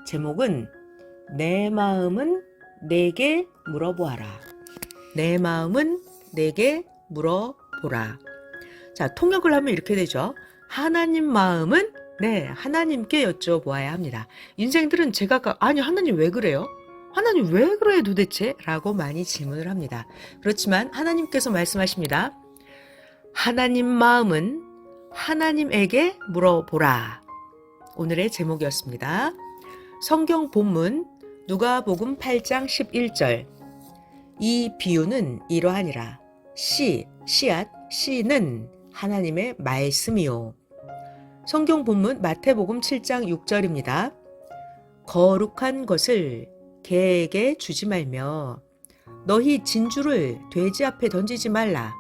제목은 내 마음은 내게 물어보아라. 내 마음은 내게 물어보라. 자, 통역을 하면 이렇게 되죠. 하나님 마음은 하나님께 여쭤보아야 합니다. 인생들은 제가 아니 하나님 왜 그래요? 하나님 왜 그래요 도대체? 라고 많이 질문을 합니다. 그렇지만 하나님께서 말씀하십니다. 하나님 마음은 하나님에게 물어보라. 오늘의 제목이었습니다. 성경 본문 누가복음 8장 11절. 이 비유는 이러하니라. 씨앗, 씨는 하나님의 말씀이요. 성경 본문 마태복음 7장 6절입니다. 거룩한 것을 개에게 주지 말며 너희 진주를 돼지 앞에 던지지 말라.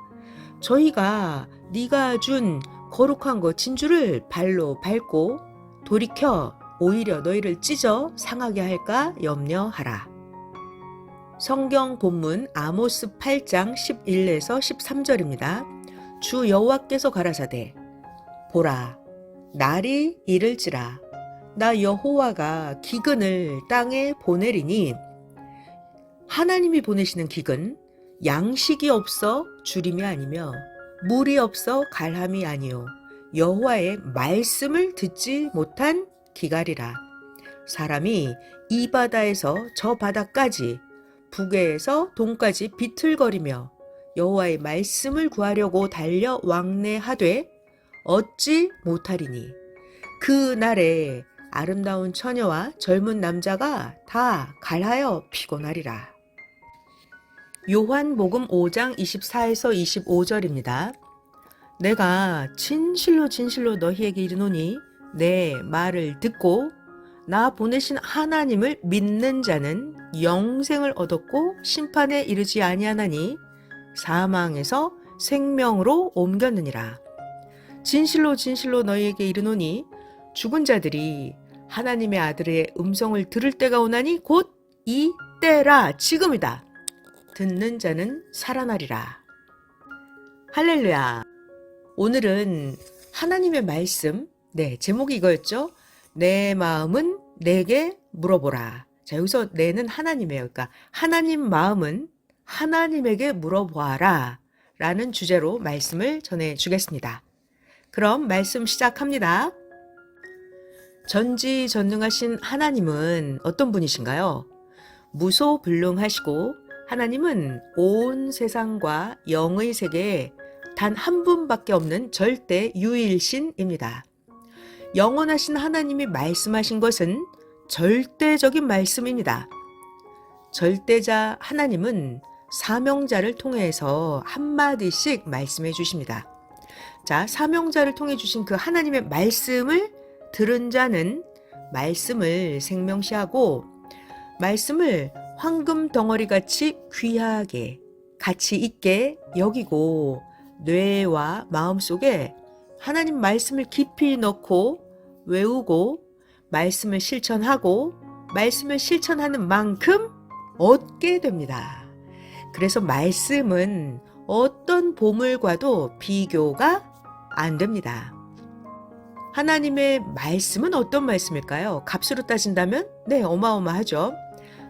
저희가 네가 준 거룩한 것 진주를 발로 밟고 돌이켜 오히려 너희를 찢어 상하게 할까 염려하라. 성경 본문 아모스 8장 11에서 13절입니다. 주 여호와께서 가라사대 보라 날이 이를지라 나 여호와가 기근을 땅에 보내리니 하나님이 보내시는 기근 양식이 없어 주림이 아니며 물이 없어 갈함이 아니요 여호와의 말씀을 듣지 못한 기갈이라. 사람이 이 바다에서 저 바다까지 북에서 동까지 비틀거리며 여호와의 말씀을 구하려고 달려 왕래하되 얻지 못하리니 그 날에 아름다운 처녀와 젊은 남자가 다 갈하여 피곤하리라. 요한복음 5장 24에서 25절입니다. 내가 진실로 너희에게 이르노니 내 말을 듣고 나 보내신 하나님을 믿는 자는 영생을 얻었고 심판에 이르지 아니하나니 사망에서 생명으로 옮겼느니라. 진실로 너희에게 이르노니 죽은 자들이 하나님의 아들의 음성을 들을 때가 오나니 곧 이 때라. 지금이다. 듣는 자는 살아나리라. 할렐루야. 오늘은 하나님의 말씀, 제목이 이거였죠. 내 마음은 내게 물어보라. 자, 여기서 내는 하나님이에요. 그러니까 하나님 마음은 하나님에게 물어보아라 라는 주제로 말씀을 전해주겠습니다. 그럼 말씀 시작합니다. 전지전능하신 하나님은 어떤 분이신가요? 무소불능하시고 하나님은 온 세상과 영의 세계에 단 한 분밖에 없는 절대 유일신입니다. 영원하신 하나님이 말씀하신 것은 절대적인 말씀입니다. 절대자 하나님은 사명자를 통해서 한마디씩 말씀해 주십니다. 자, 사명자를 통해 주신 그 하나님의 말씀을 들은 자는 말씀을 생명시하고 말씀을 황금 덩어리같이 귀하게 가치 있게 여기고 뇌와 마음속에 하나님 말씀을 깊이 넣고 외우고 말씀을 실천하고 말씀을 실천하는 만큼 얻게 됩니다. 그래서 말씀은 어떤 보물과도 비교가 안 됩니다. 하나님의 말씀은 어떤 말씀일까요? 값으로 따진다면 어마어마하죠.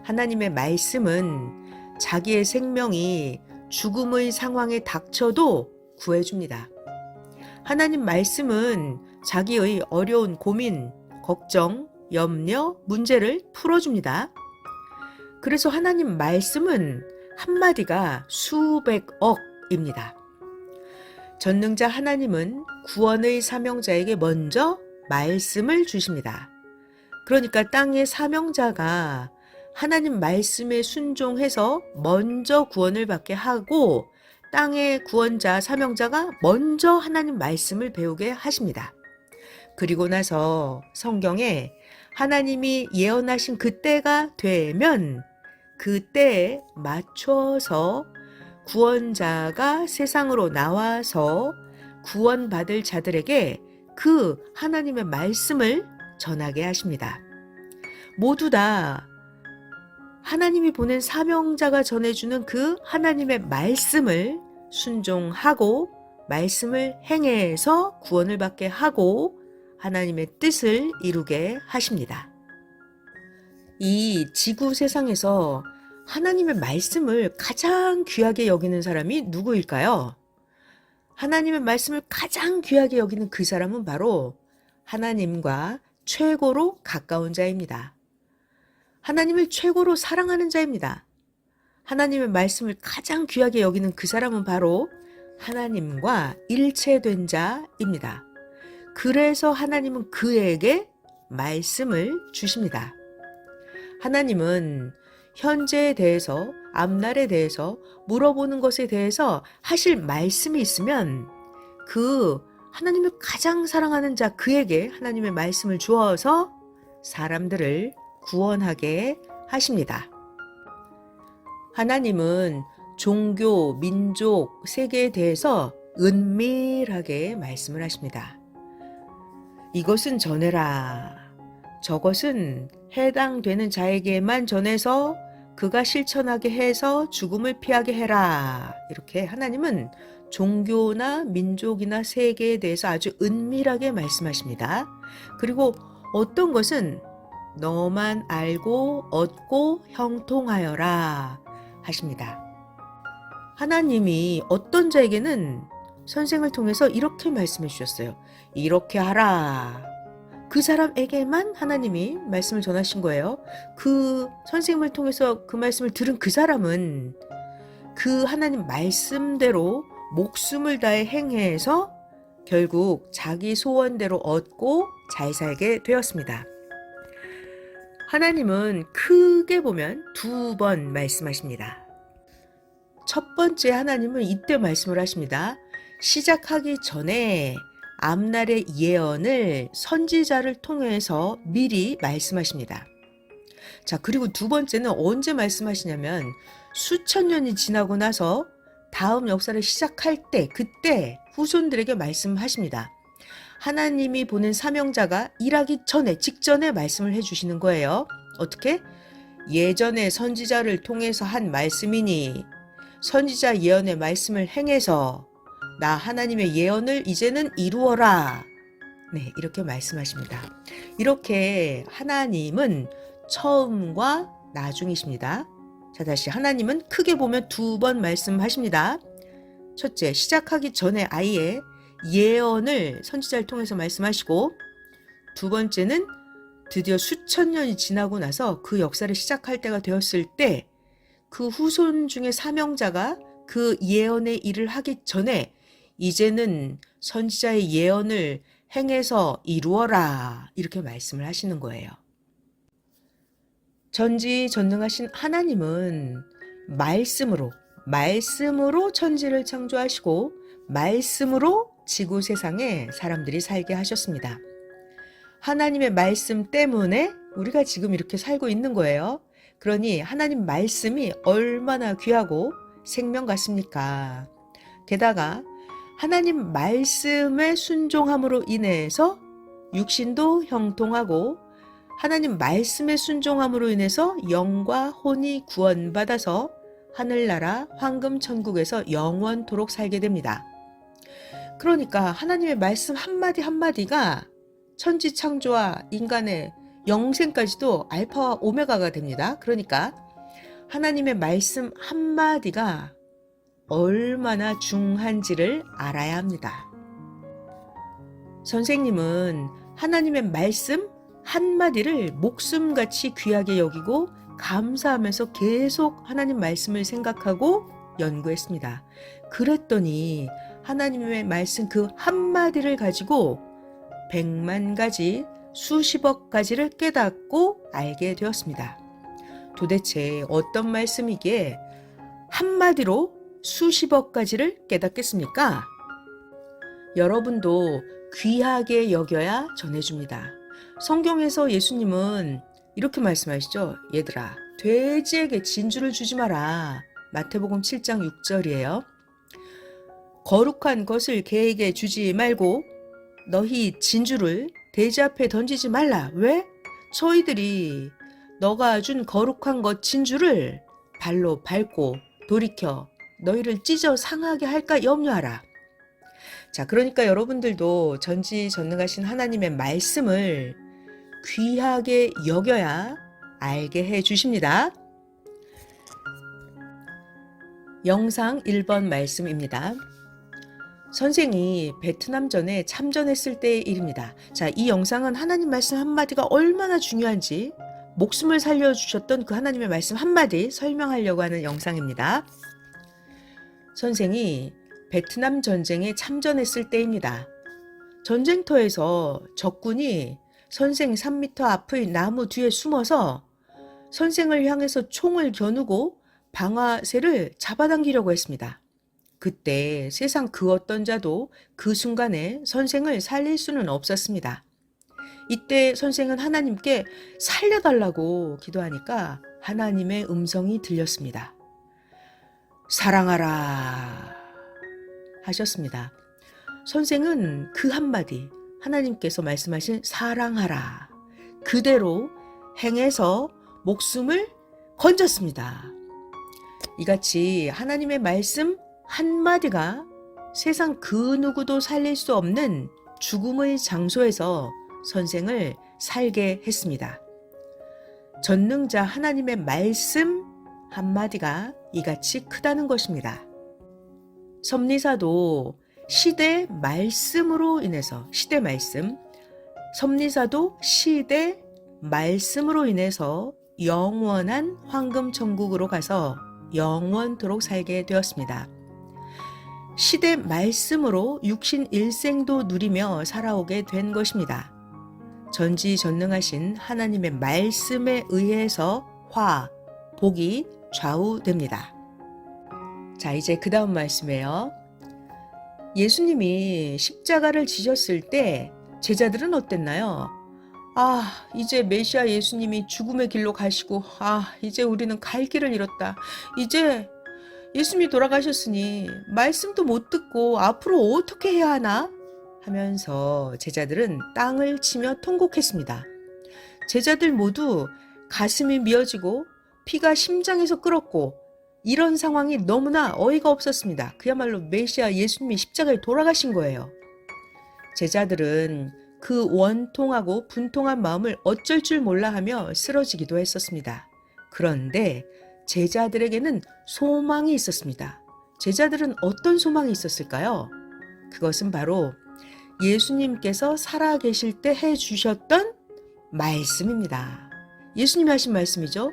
하나님의 말씀은 자기의 생명이 죽음의 상황에 닥쳐도 구해줍니다. 하나님 말씀은 자기의 어려운 고민, 걱정, 염려, 문제를 풀어줍니다. 그래서 하나님 말씀은 한마디가 수백억입니다. 전능자 하나님은 구원의 사명자에게 먼저 말씀을 주십니다. 그러니까 땅의 사명자가 하나님 말씀에 순종해서 먼저 구원을 받게 하고 땅의 구원자, 사명자가 먼저 하나님 말씀을 배우게 하십니다. 그리고 나서 성경에 하나님이 예언하신 그때가 되면 그때에 맞춰서 구원자가 세상으로 나와서 구원받을 자들에게 그 하나님의 말씀을 전하게 하십니다. 모두 다 하나님이 보낸 사명자가 전해주는 그 하나님의 말씀을 순종하고 말씀을 행해서 구원을 받게 하고 하나님의 뜻을 이루게 하십니다. 이 지구 세상에서 하나님의 말씀을 가장 귀하게 여기는 사람이 누구일까요? 하나님의 말씀을 가장 귀하게 여기는 그 사람은 바로 하나님과 최고로 가까운 자입니다. 하나님을 최고로 사랑하는 자입니다. 하나님의 말씀을 가장 귀하게 여기는 그 사람은 바로 하나님과 일체된 자입니다. 그래서 하나님은 그에게 말씀을 주십니다. 하나님은 현재에 대해서, 앞날에 대해서, 물어보는 것에 대해서 하실 말씀이 있으면 그 하나님을 가장 사랑하는 자 그에게 하나님의 말씀을 주어서 사람들을 구원하게 하십니다. 하나님은 종교, 민족, 세계에 대해서 은밀하게 말씀을 하십니다. 이것은 전해라. 저것은 해당되는 자에게만 전해서 그가 실천하게 해서 죽음을 피하게 해라. 이렇게 하나님은 종교나 민족이나 세계에 대해서 아주 은밀하게 말씀하십니다. 그리고 어떤 것은 너만 알고 얻고 형통하여라 하십니다. 하나님이 어떤 자에게는 선생을 통해서 이렇게 말씀해 주셨어요. 이렇게 하라. 그 사람에게만 하나님이 말씀을 전하신 거예요. 그 선생님을 통해서 그 말씀을 들은 그 사람은 그 하나님 말씀대로 목숨을 다해 행해서 결국 자기 소원대로 얻고 잘 살게 되었습니다. 하나님은 크게 보면 2번 말씀하십니다. 첫 번째 하나님은 이때 말씀을 하십니다. 시작하기 전에 앞날의 예언을 선지자를 통해서 미리 말씀하십니다. 자, 그리고 두 번째는 언제 말씀하시냐면 수천 년이 지나고 나서 다음 역사를 시작할 때, 그때 후손들에게 말씀하십니다. 하나님이 보낸 사명자가 일하기 전에, 직전에 말씀을 해주시는 거예요. 어떻게? 예전에 선지자를 통해서 한 말씀이니 선지자 예언의 말씀을 행해서 나 하나님의 예언을 이제는 이루어라. 네, 이렇게 말씀하십니다. 이렇게 하나님은 처음과 나중이십니다. 자, 다시 하나님은 크게 보면 2번 말씀하십니다. 첫째, 시작하기 전에 아예 예언을 선지자를 통해서 말씀하시고, 두 번째는 드디어 수천 년이 지나고 나서 그 역사를 시작할 때가 되었을 때 그 후손 중에 사명자가 그 예언의 일을 하기 전에 이제는 선지자의 예언을 행해서 이루어라. 이렇게 말씀을 하시는 거예요. 전지전능하신 하나님은 말씀으로 천지를 창조하시고 말씀으로 지구 세상에 사람들이 살게 하셨습니다. 하나님의 말씀 때문에 우리가 지금 이렇게 살고 있는 거예요. 그러니 하나님 말씀이 얼마나 귀하고 생명 같습니까? 게다가 하나님 말씀에 순종함으로 인해서 육신도 형통하고 하나님 말씀에 순종함으로 인해서 영과 혼이 구원받아서 하늘나라 황금천국에서 영원토록 살게 됩니다. 그러니까 하나님의 말씀 한마디 한마디가 천지창조와 인간의 영생까지도 알파와 오메가가 됩니다. 그러니까 하나님의 말씀 한마디가 얼마나 중한지를 알아야 합니다. 선생님은 하나님의 말씀 한마디를 목숨같이 귀하게 여기고 감사하면서 계속 하나님 말씀을 생각하고 연구했습니다. 그랬더니 하나님의 말씀 그 한마디를 가지고 100만 가지, 수십억 가지를 깨닫고 알게 되었습니다. 도대체 어떤 말씀이기에 한마디로 수십억 가지를 깨닫겠습니까? 여러분도 귀하게 여겨야 전해줍니다. 성경에서 예수님은 이렇게 말씀하시죠. 얘들아, 돼지에게 진주를 주지 마라. 마태복음 7장 6절이에요. 거룩한 것을 개에게 주지 말고 너희 진주를 돼지 앞에 던지지 말라. 왜? 저희들이 너가 준 거룩한 것 진주를 발로 밟고 돌이켜 너희를 찢어 상하게 할까 염려하라. 자, 그러니까 여러분들도 전지전능하신 하나님의 말씀을 귀하게 여겨야 알게 해 주십니다. 영상 1번 말씀입니다. 선생이 베트남전에 참전했을 때의 일입니다. 자, 이 영상은 하나님 말씀 한마디가 얼마나 중요한지 목숨을 살려주셨던 그 하나님의 말씀 한마디 설명하려고 하는 영상입니다. 선생이 베트남 전쟁에 참전했을 때입니다. 전쟁터에서 적군이 선생 3m 앞의 나무 뒤에 숨어서 선생을 향해서 총을 겨누고 방아쇠를 잡아당기려고 했습니다. 그때 세상 그 어떤 자도 그 순간에 선생을 살릴 수는 없었습니다. 이때 선생은 하나님께 살려달라고 기도하니까 하나님의 음성이 들렸습니다. 사랑하라 하셨습니다. 선생은 그 한마디 하나님께서 말씀하신 사랑하라 그대로 행해서 목숨을 건졌습니다. 이같이 하나님의 말씀 한마디가 세상 그 누구도 살릴 수 없는 죽음의 장소에서 선생을 살게 했습니다. 전능자 하나님의 말씀 한마디가 이같이 크다는 것입니다. 섭리사도 시대 말씀으로 인해서 섭리사도 시대 말씀으로 인해서 영원한 황금 천국으로 가서 영원토록 살게 되었습니다. 시대 말씀으로 육신 일생도 누리며 살아오게 된 것입니다. 전지전능하신 하나님의 말씀에 의해서 복이 좌우됩니다. 자, 이제 그 다음 말씀이에요. 예수님이 십자가를 지셨을 때 제자들은 어땠나요? 이제 메시아 예수님이 죽음의 길로 가시고, 이제 우리는 갈 길을 잃었다. 이제 예수님이 돌아가셨으니 말씀도 못 듣고 앞으로 어떻게 해야 하나? 하면서 제자들은 땅을 치며 통곡했습니다. 제자들 모두 가슴이 미어지고 피가 심장에서 끓었고 이런 상황이 너무나 어이가 없었습니다. 그야말로 메시아 예수님이 십자가에 돌아가신 거예요. 제자들은 그 원통하고 분통한 마음을 어쩔 줄 몰라 하며 쓰러지기도 했었습니다. 그런데 제자들에게는 소망이 있었습니다. 제자들은 어떤 소망이 있었을까요? 그것은 바로 예수님께서 살아계실 때 해주셨던 말씀입니다. 예수님이 하신 말씀이죠.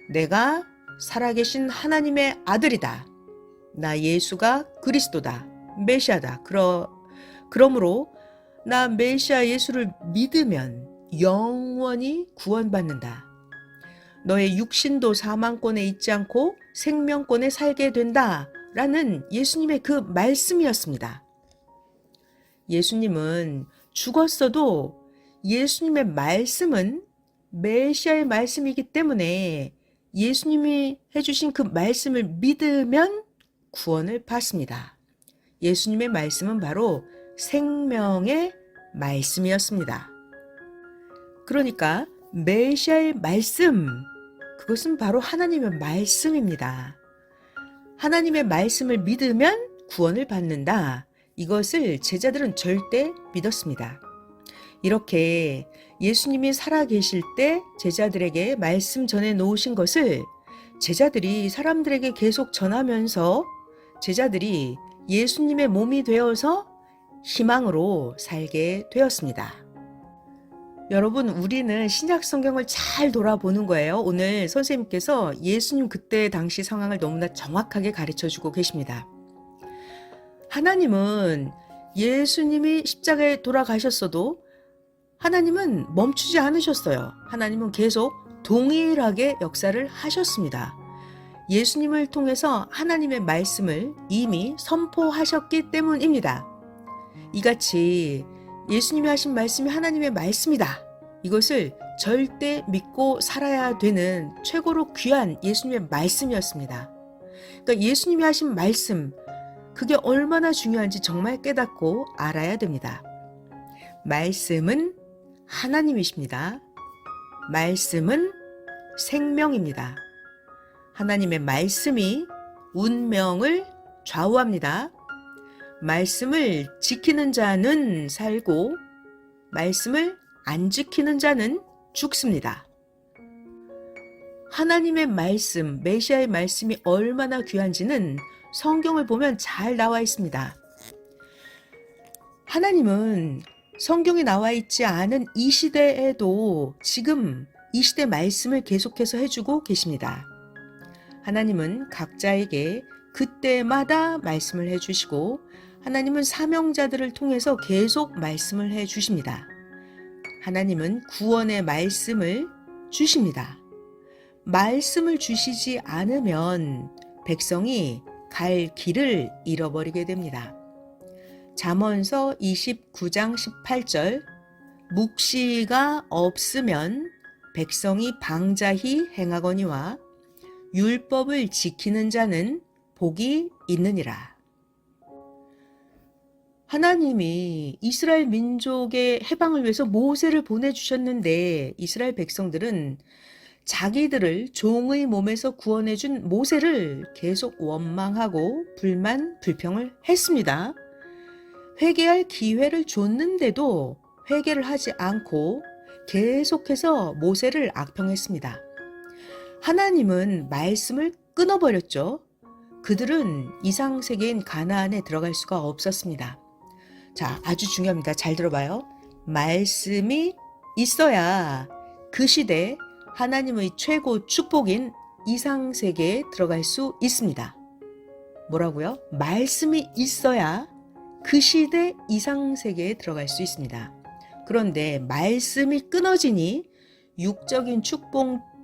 내가 살아계신 하나님의 아들이다. 나 예수가 그리스도다. 메시아다. 그러므로 나 메시아 예수를 믿으면 영원히 구원받는다. 너의 육신도 사망권에 있지 않고 생명권에 살게 된다. 라는 예수님의 그 말씀이었습니다. 예수님은 죽었어도 예수님의 말씀은 메시아의 말씀이기 때문에 예수님이 해주신 그 말씀을 믿으면 구원을 받습니다. 예수님의 말씀은 바로 생명의 말씀이었습니다. 그러니까 메시아의 말씀, 그것은 바로 하나님의 말씀입니다. 하나님의 말씀을 믿으면 구원을 받는다. 이것을 제자들은 절대 믿었습니다. 이렇게 예수님이 살아계실 때 제자들에게 말씀 전해 놓으신 것을 제자들이 사람들에게 계속 전하면서 제자들이 예수님의 몸이 되어서 희망으로 살게 되었습니다. 여러분, 우리는 신약 성경을 잘 돌아보는 거예요. 오늘 선생님께서 예수님 그때 당시 상황을 너무나 정확하게 가르쳐 주고 계십니다. 하나님은 예수님이 십자가에 돌아가셨어도 하나님은 멈추지 않으셨어요. 하나님은 계속 동일하게 역사를 하셨습니다. 예수님을 통해서 하나님의 말씀을 이미 선포하셨기 때문입니다. 이같이 예수님이 하신 말씀이 하나님의 말씀이다. 이것을 절대 믿고 살아야 되는 최고로 귀한 예수님의 말씀이었습니다. 그러니까 예수님이 하신 말씀, 그게 얼마나 중요한지 정말 깨닫고 알아야 됩니다. 말씀은 하나님이십니다. 말씀은 생명입니다. 하나님의 말씀이 운명을 좌우합니다. 말씀을 지키는 자는 살고 말씀을 안 지키는 자는 죽습니다. 하나님의 말씀, 메시아의 말씀이 얼마나 귀한지는 성경을 보면 잘 나와 있습니다. 하나님은 성경에 나와 있지 않은 이 시대에도 지금 이 시대 말씀을 계속해서 해주고 계십니다. 하나님은 각자에게 그때마다 말씀을 해주시고 하나님은 사명자들을 통해서 계속 말씀을 해주십니다. 하나님은 구원의 말씀을 주십니다. 말씀을 주시지 않으면 백성이 갈 길을 잃어버리게 됩니다. 잠언서 29장 18절 묵시가 없으면 백성이 방자히 행하거니와 율법을 지키는 자는 복이 있느니라. 하나님이 이스라엘 민족의 해방을 위해서 모세를 보내주셨는데 이스라엘 백성들은 자기들을 종의 몸에서 구원해준 모세를 계속 원망하고 불만, 불평을 했습니다. 회개할 기회를 줬는데도 회개를 하지 않고 계속해서 모세를 악평했습니다. 하나님은 말씀을 끊어버렸죠. 그들은 이상세계인 가나안에 들어갈 수가 없었습니다. 자, 아주 중요합니다. 잘 들어봐요. 말씀이 있어야 그 시대 하나님의 최고 축복인 이상세계에 들어갈 수 있습니다. 뭐라고요? 말씀이 있어야 그 시대 이상세계에 들어갈 수 있습니다. 그런데 말씀이 끊어지니 육적인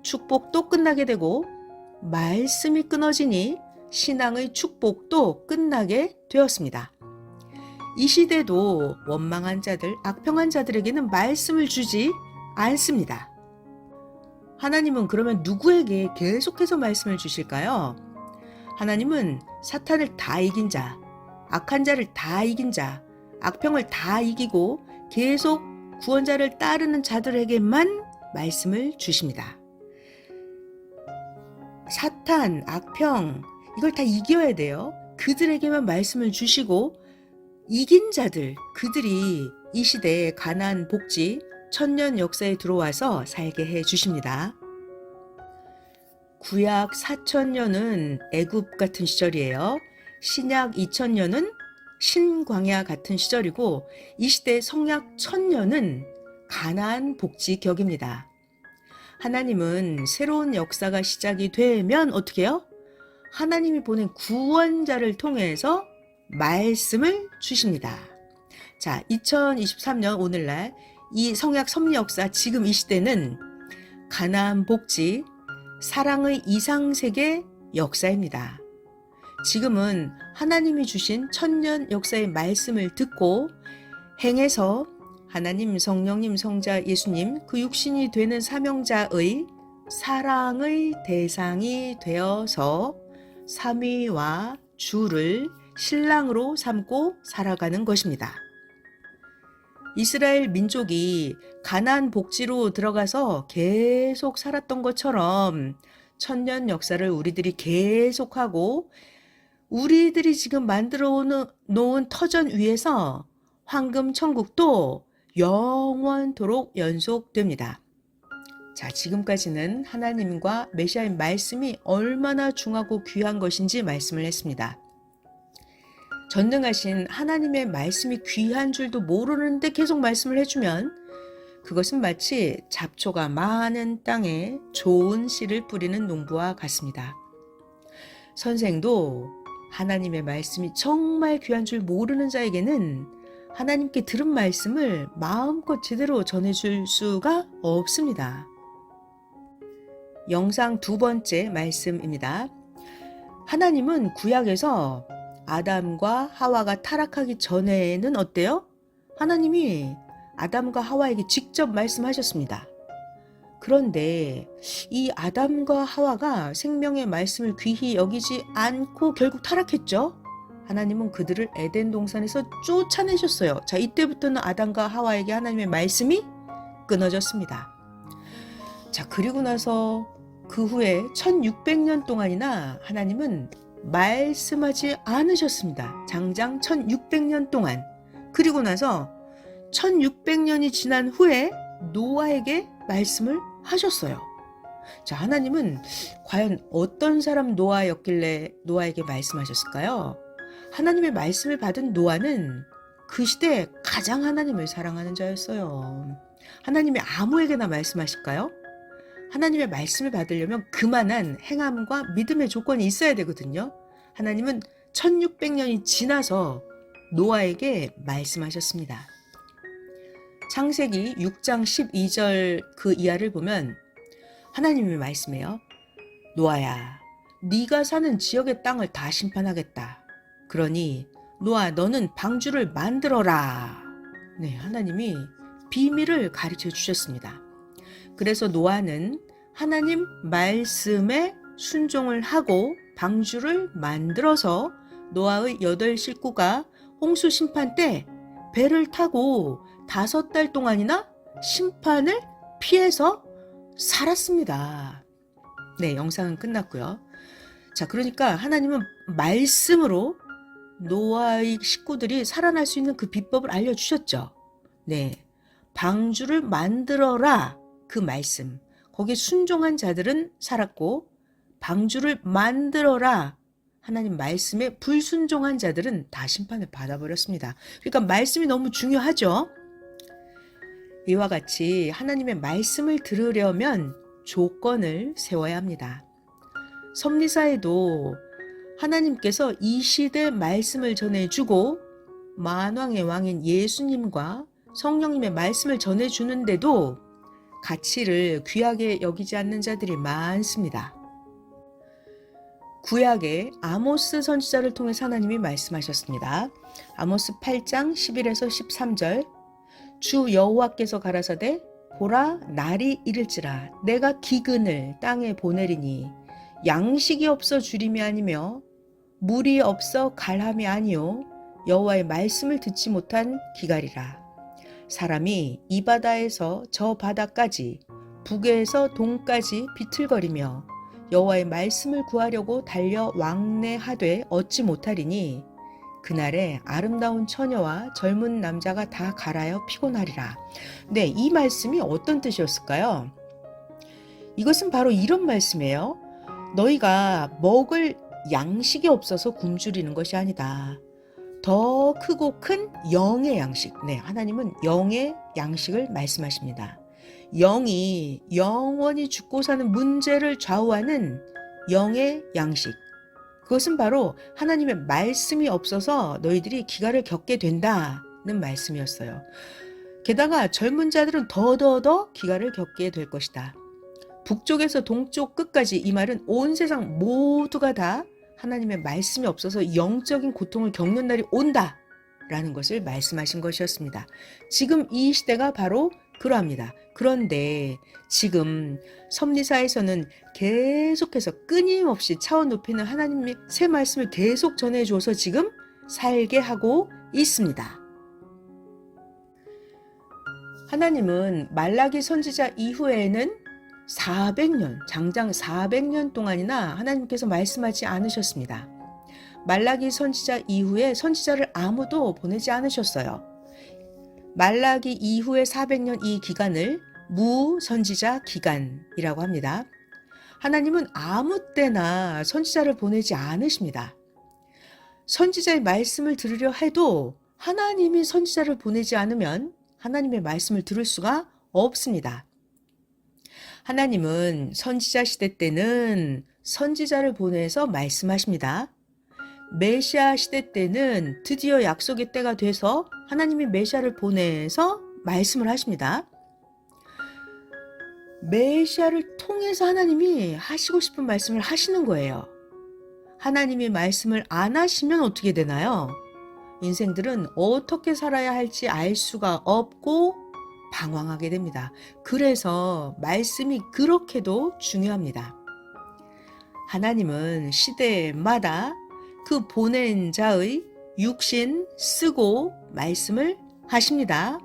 축복도 끝나게 되고 말씀이 끊어지니 신앙의 축복도 끝나게 되었습니다. 이 시대도 원망한 자들, 악평한 자들에게는 말씀을 주지 않습니다. 하나님은 그러면 누구에게 계속해서 말씀을 주실까요? 하나님은 사탄을 다 이긴 자, 악한 자를 다 이긴 자, 악평을 다 이기고 계속 구원자를 따르는 자들에게만 말씀을 주십니다. 사탄, 악평 이걸 다 이겨야 돼요. 그들에게만 말씀을 주시고 이긴 자들, 그들이 이 시대의 가나안 복지, 천년 역사에 들어와서 살게 해 주십니다. 구약 4,000년은 애굽 같은 시절이에요. 신약 2,000년은 신광야 같은 시절이고 이 시대 성약 1,000년은 가나안 복지 격입니다. 하나님은 새로운 역사가 시작이 되면 어떻게 해요? 하나님이 보낸 구원자를 통해서 말씀을 주십니다. 자, 2023년 오늘날 이 성약 섭리 역사 지금 이 시대는 가나안 복지, 사랑의 이상세계 역사입니다. 지금은 하나님이 주신 천년 역사의 말씀을 듣고 행해서 하나님, 성령님, 성자, 예수님 그 육신이 되는 사명자의 사랑의 대상이 되어서 삼위와 주를 신랑으로 삼고 살아가는 것입니다. 이스라엘 민족이 가나안 복지로 들어가서 계속 살았던 것처럼 천년 역사를 우리들이 계속하고 우리들이 지금 만들어 놓은 터전 위에서 황금 천국도 영원토록 연속됩니다. 자, 지금까지는 하나님과 메시아의 말씀이 얼마나 중하고 귀한 것인지 말씀을 했습니다. 전능하신 하나님의 말씀이 귀한 줄도 모르는데 계속 말씀을 해주면 그것은 마치 잡초가 많은 땅에 좋은 씨를 뿌리는 농부와 같습니다. 선생도 하나님의 말씀이 정말 귀한 줄 모르는 자에게는 하나님께 들은 말씀을 마음껏 제대로 전해줄 수가 없습니다. 영상 2번째 말씀입니다. 하나님은 구약에서 아담과 하와가 타락하기 전에는 어때요? 하나님이 아담과 하와에게 직접 말씀하셨습니다. 그런데 이 아담과 하와가 생명의 말씀을 귀히 여기지 않고 결국 타락했죠. 하나님은 그들을 에덴 동산에서 쫓아내셨어요. 자, 이때부터는 아담과 하와에게 하나님의 말씀이 끊어졌습니다. 자, 그리고 나서 그 후에 1600년 동안이나 하나님은 말씀하지 않으셨습니다. 장장 1600년 동안. 그리고 나서 1600년이 지난 후에 노아에게 말씀을 하셨어요. 자, 하나님은 과연 어떤 사람 노아였길래 노아에게 말씀하셨을까요? 하나님의 말씀을 받은 노아는 그 시대에 가장 하나님을 사랑하는 자였어요. 하나님이 아무에게나 말씀하실까요? 하나님의 말씀을 받으려면 그만한 행함과 믿음의 조건이 있어야 되거든요. 하나님은 1600년이 지나서 노아에게 말씀하셨습니다. 창세기 6장 12절 그 이하를 보면 하나님이 말씀해요. 노아야, 네가 사는 지역의 땅을 다 심판하겠다. 그러니 노아, 너는 방주를 만들어라. 네, 하나님이 비밀을 가르쳐 주셨습니다. 그래서 노아는 하나님 말씀에 순종을 하고 방주를 만들어서 노아의 8 식구가 홍수 심판 때 배를 타고 5달 동안이나 심판을 피해서 살았습니다. 네, 영상은 끝났고요. 자, 그러니까 하나님은 말씀으로 노아의 식구들이 살아날 수 있는 그 비법을 알려주셨죠. 네, 방주를 만들어라. 그 말씀. 거기에 순종한 자들은 살았고 방주를 만들어라. 하나님 말씀에 불순종한 자들은 다 심판을 받아버렸습니다. 그러니까 말씀이 너무 중요하죠. 이와 같이 하나님의 말씀을 들으려면 조건을 세워야 합니다. 섭리사에도 하나님께서 이 시대 말씀을 전해주고 만왕의 왕인 예수님과 성령님의 말씀을 전해주는데도 가치를 귀하게 여기지 않는 자들이 많습니다. 구약의 아모스 선지자를 통해서 하나님이 말씀하셨습니다. 아모스 8장 11에서 13절 주 여호와께서 가라사대 보라 날이 이를지라 내가 기근을 땅에 보내리니 양식이 없어 주림이 아니며 물이 없어 갈함이 아니요 여호와의 말씀을 듣지 못한 기갈이라. 사람이 이 바다에서 저 바다까지 북에서 동까지 비틀거리며 여호와의 말씀을 구하려고 달려 왕래하되 얻지 못하리니 그날에 아름다운 처녀와 젊은 남자가 다 갈아여 피곤하리라. 네, 이 말씀이 어떤 뜻이었을까요? 이것은 바로 이런 말씀이에요. 너희가 먹을 양식이 없어서 굶주리는 것이 아니다. 더 크고 큰 영의 양식. 네, 하나님은 영의 양식을 말씀하십니다. 영이 영원히 죽고 사는 문제를 좌우하는 영의 양식. 그것은 바로 하나님의 말씀이 없어서 너희들이 기갈을 겪게 된다는 말씀이었어요. 게다가 젊은 자들은 더더더 기갈을 겪게 될 것이다. 북쪽에서 동쪽 끝까지 이 말은 온 세상 모두가 다 하나님의 말씀이 없어서 영적인 고통을 겪는 날이 온다라는 것을 말씀하신 것이었습니다. 지금 이 시대가 바로 그러합니다. 그런데 지금 섭리사에서는 계속해서 끊임없이 차원 높이는 하나님의 새 말씀을 계속 전해줘서 지금 살게 하고 있습니다. 하나님은 말라기 선지자 이후에는 400년, 장장 400년 동안이나 하나님께서 말씀하지 않으셨습니다. 말라기 선지자 이후에 선지자를 아무도 보내지 않으셨어요. 말라기 이후의 400년 이 기간을 무선지자 기간이라고 합니다. 하나님은 아무 때나 선지자를 보내지 않으십니다. 선지자의 말씀을 들으려 해도 하나님이 선지자를 보내지 않으면 하나님의 말씀을 들을 수가 없습니다. 하나님은 선지자 시대 때는 선지자를 보내서 말씀하십니다. 메시아 시대 때는 드디어 약속의 때가 돼서 하나님이 메시아를 보내서 말씀을 하십니다. 메시아를 통해서 하나님이 하시고 싶은 말씀을 하시는 거예요. 하나님이 말씀을 안 하시면 어떻게 되나요? 인생들은 어떻게 살아야 할지 알 수가 없고 방황하게 됩니다. 그래서 말씀이 그렇게도 중요합니다. 하나님은 시대마다 그 보낸 자의 육신 쓰고 말씀을 하십니다.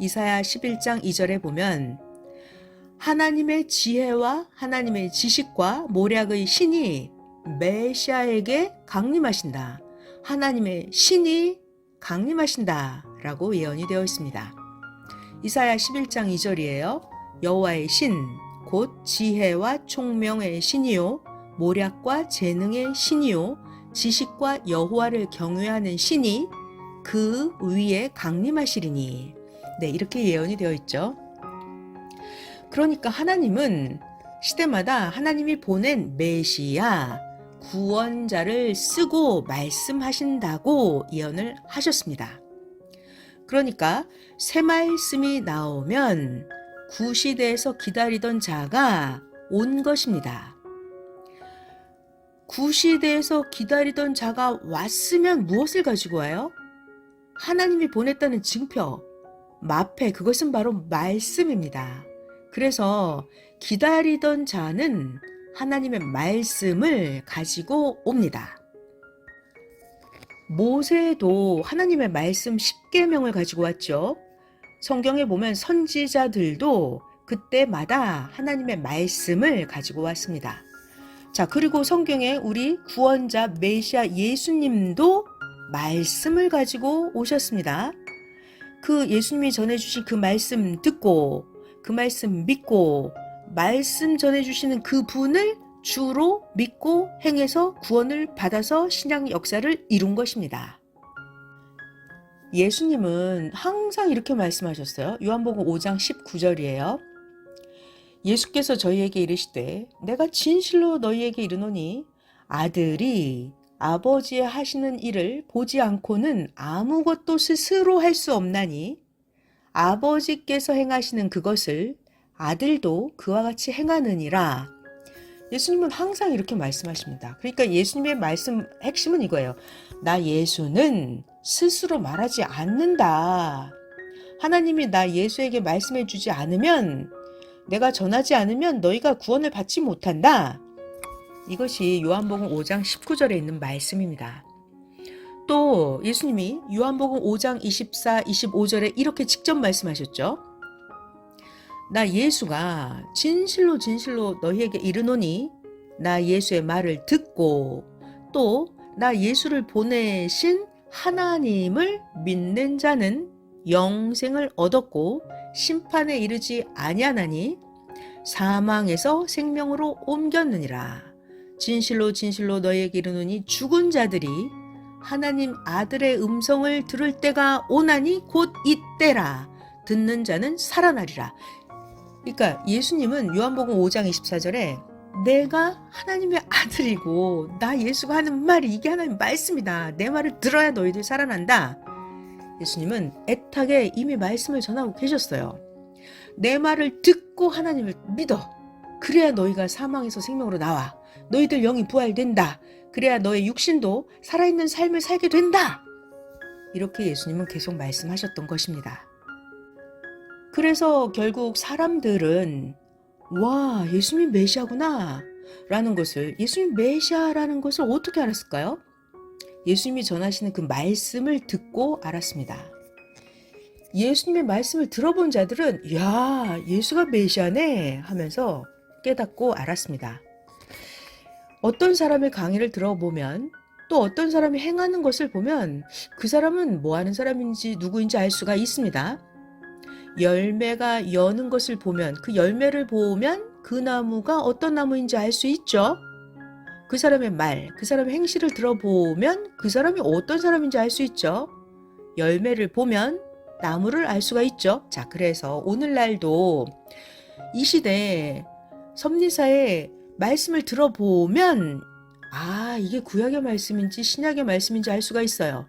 이사야 11장 2절에 보면 하나님의 지혜와 하나님의 지식과 모략의 신이 메시아에게 강림하신다. 하나님의 신이 강림하신다 라고 예언이 되어 있습니다. 이사야 11장 2절이에요. 여호와의 신, 곧 지혜와 총명의 신이요 모략과 재능의 신이요 지식과 여호와를 경외하는 신이 그 위에 강림하시리니. 네, 이렇게 예언이 되어 있죠. 그러니까 하나님은 시대마다 하나님이 보낸 메시아 구원자를 쓰고 말씀하신다고 예언을 하셨습니다. 그러니까 새 말씀이 나오면 구시대에서 기다리던 자가 온 것입니다. 구시대에서 기다리던 자가 왔으면 무엇을 가지고 와요? 하나님이 보냈다는 증표, 마패, 그것은 바로 말씀입니다. 그래서 기다리던 자는 하나님의 말씀을 가지고 옵니다. 모세도 하나님의 말씀 10계명을 가지고 왔죠. 성경에 보면 선지자들도 그때마다 하나님의 말씀을 가지고 왔습니다. 자, 그리고 성경에 우리 구원자 메시아 예수님도 말씀을 가지고 오셨습니다. 그 예수님이 전해주신 그 말씀 듣고 그 말씀 믿고 말씀 전해주시는 그 분을 주로 믿고 행해서 구원을 받아서 신약 역사를 이룬 것입니다. 예수님은 항상 이렇게 말씀하셨어요. 요한복음 5장 19절이에요. 예수께서 저희에게 이르시되 내가 진실로 너희에게 이르노니 아들이 아버지의 하시는 일을 보지 않고는 아무것도 스스로 할 수 없나니 아버지께서 행하시는 그것을 아들도 그와 같이 행하느니라. 예수님은 항상 이렇게 말씀하십니다. 그러니까 예수님의 말씀 핵심은 이거예요. 나 예수는 스스로 말하지 않는다. 하나님이 나 예수에게 말씀해 주지 않으면, 내가 전하지 않으면 너희가 구원을 받지 못한다. 이것이 요한복음 5장 19절에 있는 말씀입니다. 또 예수님이 요한복음 5장 24, 25절에 이렇게 직접 말씀하셨죠. 나 예수가 진실로 진실로 너희에게 이르노니 나 예수의 말을 듣고 또 나 예수를 보내신 하나님을 믿는 자는 영생을 얻었고 심판에 이르지 아니하나니 사망에서 생명으로 옮겼느니라. 진실로 진실로 너희에게 이르노니 죽은 자들이 하나님 아들의 음성을 들을 때가 오나니 곧 이때라. 듣는 자는 살아나리라. 그러니까 예수님은 요한복음 5장 24절에 내가 하나님의 아들이고 나 예수가 하는 말이 이게 하나님의 말씀이다. 내 말을 들어야 너희들 살아난다. 예수님은 애타게 이미 말씀을 전하고 계셨어요. 내 말을 듣고 하나님을 믿어. 그래야 너희가 사망에서 생명으로 나와. 너희들 영이 부활된다. 그래야 너의 육신도 살아있는 삶을 살게 된다. 이렇게 예수님은 계속 말씀하셨던 것입니다. 그래서 결국 사람들은 와, 예수님이 메시아구나 라는 것을, 예수님이 메시아라는 것을 어떻게 알았을까요? 예수님이 전하시는 그 말씀을 듣고 알았습니다. 예수님의 말씀을 들어본 자들은 야, 예수가 메시아네 하면서 깨닫고 알았습니다. 어떤 사람의 강의를 들어보면 또 어떤 사람이 행하는 것을 보면 그 사람은 뭐 하는 사람인지 누구인지 알 수가 있습니다. 열매가 여는 것을 보면, 그 열매를 보면 그 나무가 어떤 나무인지 알 수 있죠. 그 사람의 말, 그 사람의 행실을 들어보면 그 사람이 어떤 사람인지 알 수 있죠. 열매를 보면 나무를 알 수가 있죠. 자, 그래서 오늘날도 이 시대 섭리사의 말씀을 들어보면 이게 구약의 말씀인지 신약의 말씀인지 알 수가 있어요.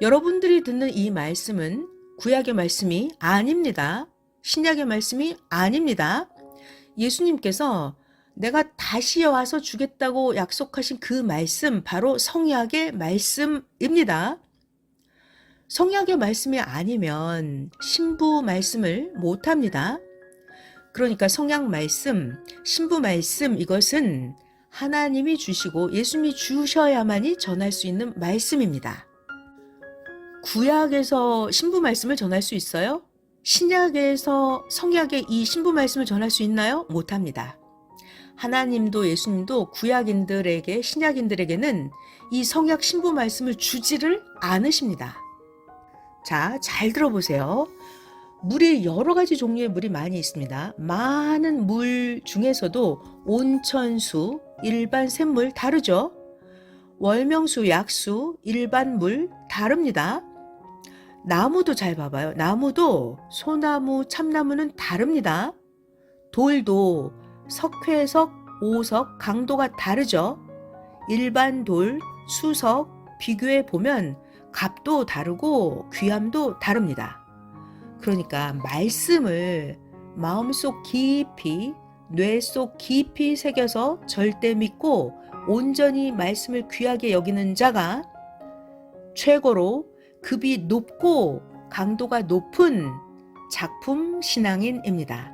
여러분들이 듣는 이 말씀은 구약의 말씀이 아닙니다. 신약의 말씀이 아닙니다. 예수님께서 내가 다시 와서 주겠다고 약속하신 그 말씀, 바로 성약의 말씀입니다. 성약의 말씀이 아니면 신부 말씀을 못합니다. 그러니까 성약 말씀, 신부 말씀, 이것은 하나님이 주시고 예수님이 주셔야만이 전할 수 있는 말씀입니다. 구약에서 신부 말씀을 전할 수 있어요? 신약에서 성약의 이 신부 말씀을 전할 수 있나요? 못합니다. 하나님도 예수님도 구약인들에게, 신약인들에게는 이 성약 신부 말씀을 주지를 않으십니다. 자, 잘 들어보세요. 물이 여러 가지 종류의 물이 많이 있습니다. 많은 물 중에서도 온천수, 일반 샘물 다르죠? 월명수, 약수, 일반 물 다릅니다. 나무도 잘 봐봐요. 나무도 소나무, 참나무는 다릅니다. 돌도 석회석, 오석, 강도가 다르죠? 일반 돌, 수석 비교해 보면 값도 다르고 귀함도 다릅니다. 그러니까 말씀을 마음속 깊이, 뇌 속 깊이 새겨서 절대 믿고 온전히 말씀을 귀하게 여기는 자가 최고로 급이 높고 강도가 높은 작품 신앙인입니다.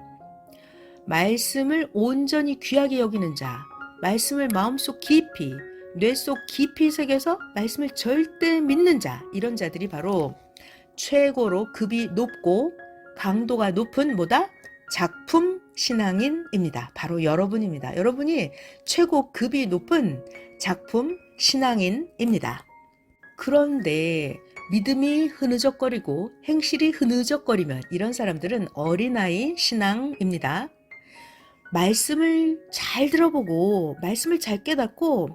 말씀을 온전히 귀하게 여기는 자, 말씀을 마음속 깊이, 뇌 속 깊이 새겨서 말씀을 절대 믿는 자, 이런 자들이 바로 최고로 급이 높고 강도가 높은 뭐다? 작품 신앙인입니다. 바로 여러분입니다. 여러분이 최고 급이 높은 작품 신앙인입니다. 그런데 믿음이 흐느적거리고 행실이 흐느적거리면 이런 사람들은 어린아이 신앙입니다. 말씀을 잘 들어보고 말씀을 잘 깨닫고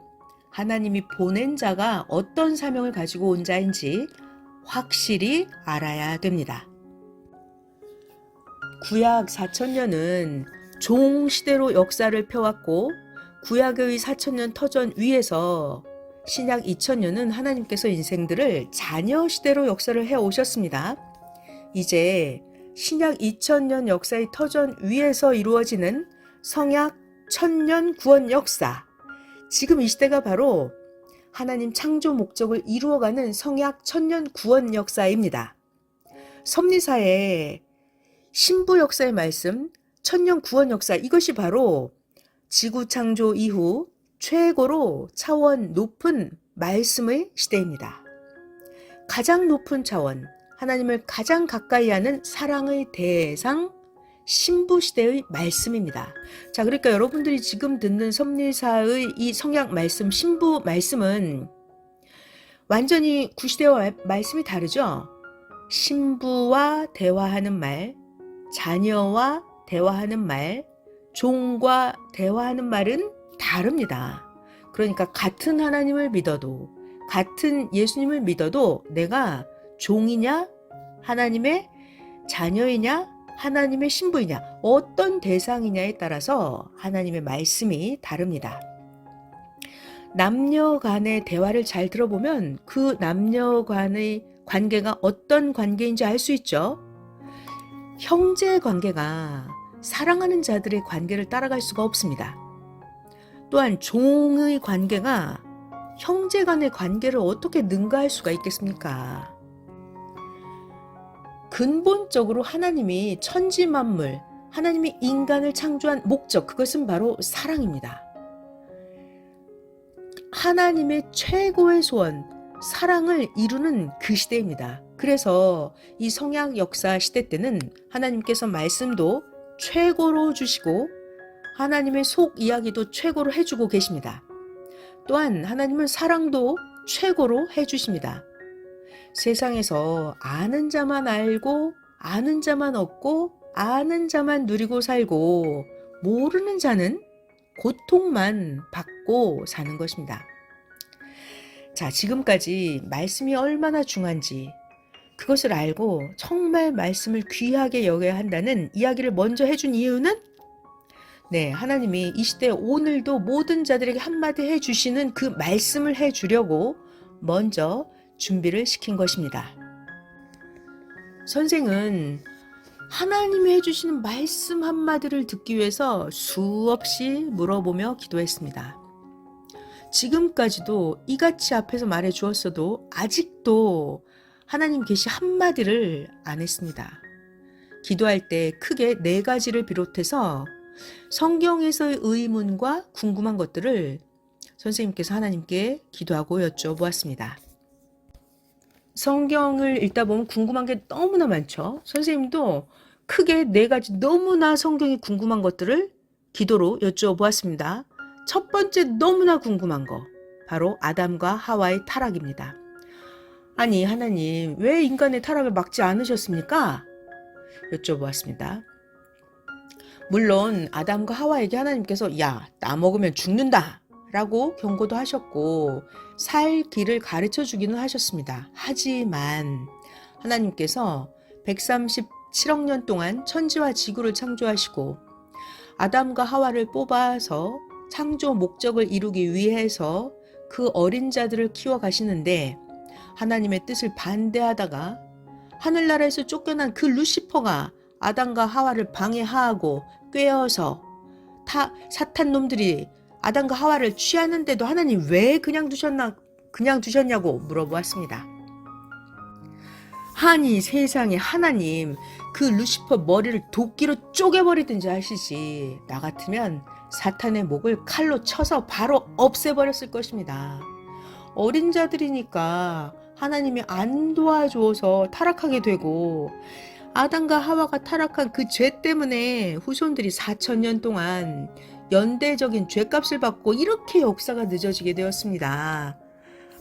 하나님이 보낸 자가 어떤 사명을 가지고 온 자인지 확실히 알아야 됩니다. 구약 4,000년은 종시대로 역사를 펴왔고 구약의 4,000년 터전 위에서 신약 2,000년은 하나님께서 인생들을 자녀 시대로 역사를 해오셨습니다. 이제 신약 2,000년 역사의 터전 위에서 이루어지는 성약 1,000년 구원 역사, 지금 이 시대가 바로 하나님 창조 목적을 이루어가는 성약 1,000년 구원 역사입니다. 섭리사의 신부 역사의 말씀, 1,000년 구원 역사, 이것이 바로 지구 창조 이후 최고로 차원 높은 말씀의 시대입니다. 가장 높은 차원, 하나님을 가장 가까이 하는 사랑의 대상, 신부 시대의 말씀입니다. 자, 그러니까 여러분들이 지금 듣는 섭리사의 이 성약 말씀, 신부 말씀은 완전히 구시대와 말씀이 다르죠? 신부와 대화하는 말, 자녀와 대화하는 말, 종과 대화하는 말은 다릅니다. 그러니까 같은 하나님을 믿어도, 같은 예수님을 믿어도 내가 종이냐, 하나님의 자녀이냐, 하나님의 신부이냐, 어떤 대상이냐에 따라서 하나님의 말씀이 다릅니다. 남녀 간의 대화를 잘 들어보면 그 남녀 간의 관계가 어떤 관계인지 알 수 있죠. 형제 관계가 사랑하는 자들의 관계를 따라갈 수가 없습니다. 또한 종의 관계가 형제 간의 관계를 어떻게 능가할 수가 있겠습니까? 근본적으로 하나님이 천지 만물, 하나님이 인간을 창조한 목적, 그것은 바로 사랑입니다. 하나님의 최고의 소원, 사랑을 이루는 그 시대입니다. 그래서 이 성약 역사 시대 때는 하나님께서 말씀도 최고로 주시고 하나님의 속 이야기도 최고로 해주고 계십니다. 또한 하나님은 사랑도 최고로 해주십니다. 세상에서 아는 자만 알고 아는 자만 얻고 아는 자만 누리고 살고 모르는 자는 고통만 받고 사는 것입니다. 자, 지금까지 말씀이 얼마나 중요한지 그것을 알고 정말 말씀을 귀하게 여겨야 한다는 이야기를 먼저 해준 이유는 하나님이 이 시대 오늘도 모든 자들에게 한마디 해주시는 그 말씀을 해주려고 먼저 준비를 시킨 것입니다. 선생은 하나님이 해주시는 말씀 한마디를 듣기 위해서 수없이 물어보며 기도했습니다. 지금까지도 이같이 앞에서 말해 주었어도 아직도 하나님 계시 한마디를 안 했습니다. 기도할 때 크게 4가지를 비롯해서 성경에서의 의문과 궁금한 것들을 선생님께서 하나님께 기도하고 여쭤보았습니다. 성경을 읽다 보면 궁금한 게 너무나 많죠. 선생님도 크게 4가지 너무나 성경이 궁금한 것들을 기도로 여쭤보았습니다. 첫 번째 너무나 궁금한 거, 바로 아담과 하와의 타락입니다. 아니 하나님, 왜 인간의 타락을 막지 않으셨습니까? 여쭤보았습니다. 물론 아담과 하와에게 하나님께서 야, 나 먹으면 죽는다 라고 경고도 하셨고 살 길을 가르쳐 주기는 하셨습니다. 하지만 하나님께서 137억 년 동안 천지와 지구를 창조하시고 아담과 하와를 뽑아서 창조 목적을 이루기 위해서 그 어린 자들을 키워 가시는데 하나님의 뜻을 반대하다가 하늘나라에서 쫓겨난 그 루시퍼가 아담과 하와를 방해하고 꾀어서 사탄 놈들이 아담과 하와를 취하는데도 하나님 왜 그냥 두셨냐고 물어보았습니다. 아니 세상에 하나님 그 루시퍼 머리를 도끼로 쪼개버리든지 하시지 나 같으면 사탄의 목을 칼로 쳐서 바로 없애버렸을 것입니다. 어린 자들이니까 하나님이 안 도와줘서 타락하게 되고 아담과 하와가 타락한 그 죄 때문에 후손들이 4,000년 동안 연대적인 죄값을 받고 이렇게 역사가 늦어지게 되었습니다.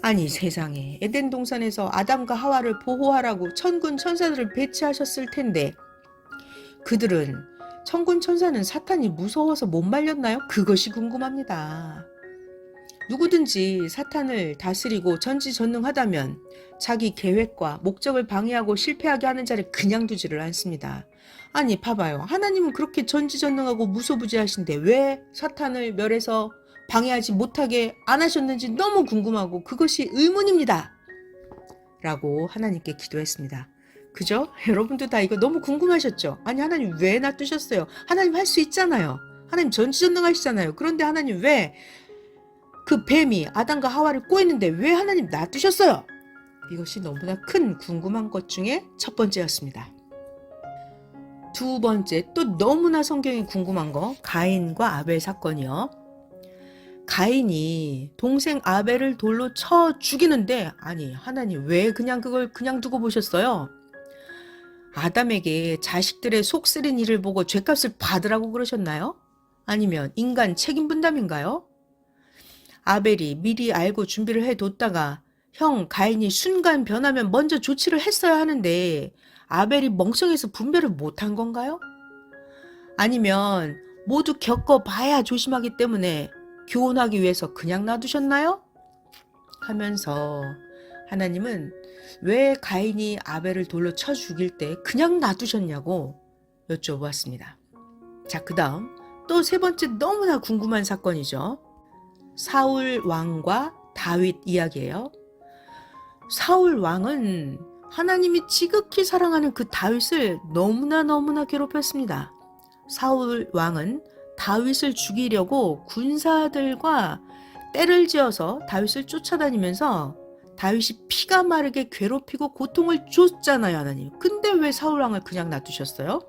아니 세상에 에덴 동산에서 아담과 하와를 보호하라고 천군 천사들을 배치하셨을 텐데 그들은 천군 천사는 사탄이 무서워서 못 말렸나요? 그것이 궁금합니다. 누구든지 사탄을 다스리고 전지전능하다면 자기 계획과 목적을 방해하고 실패하게 하는 자를 그냥 두지를 않습니다. 아니 봐봐요. 하나님은 그렇게 전지전능하고 무소부지하신데 왜 사탄을 멸해서 방해하지 못하게 안 하셨는지 너무 궁금하고 그것이 의문입니다. 라고 하나님께 기도했습니다. 그죠? 여러분도 다 이거 너무 궁금하셨죠? 아니 하나님 왜 놔두셨어요? 하나님 할 수 있잖아요. 하나님 전지전능하시잖아요. 그런데 하나님 왜 그 뱀이 아담과 하와를 꼬였는데 왜 하나님 놔두셨어요? 이것이 너무나 큰 궁금한 것 중에 첫 번째였습니다. 두 번째, 또 너무나 성경이 궁금한 거, 가인과 아벨 사건이요. 가인이 동생 아벨을 돌로 쳐 죽이는데 아니 하나님 왜 그걸 그냥 두고 보셨어요? 아담에게 자식들의 속 쓰린 일을 보고 죄값을 받으라고 그러셨나요? 아니면 인간 책임 분담인가요? 아벨이 미리 알고 준비를 해뒀다가 형 가인이 순간 변하면 먼저 조치를 했어야 하는데 아벨이 멍청해서 분별을 못한 건가요? 아니면 모두 겪어봐야 조심하기 때문에 교훈하기 위해서 그냥 놔두셨나요? 하면서 하나님은 왜 가인이 아벨을 돌로 쳐 죽일 때 그냥 놔두셨냐고 여쭤보았습니다. 자, 그 다음 또 세 번째 너무나 궁금한 사건이죠. 사울 왕과 다윗 이야기예요. 사울 왕은 하나님이 지극히 사랑하는 그 다윗을 너무나 괴롭혔습니다. 사울 왕은 다윗을 죽이려고 군사들과 떼를 지어서 다윗을 쫓아다니면서 다윗이 피가 마르게 괴롭히고 고통을 줬잖아요, 하나님. 근데 왜 사울 왕을 그냥 놔두셨어요?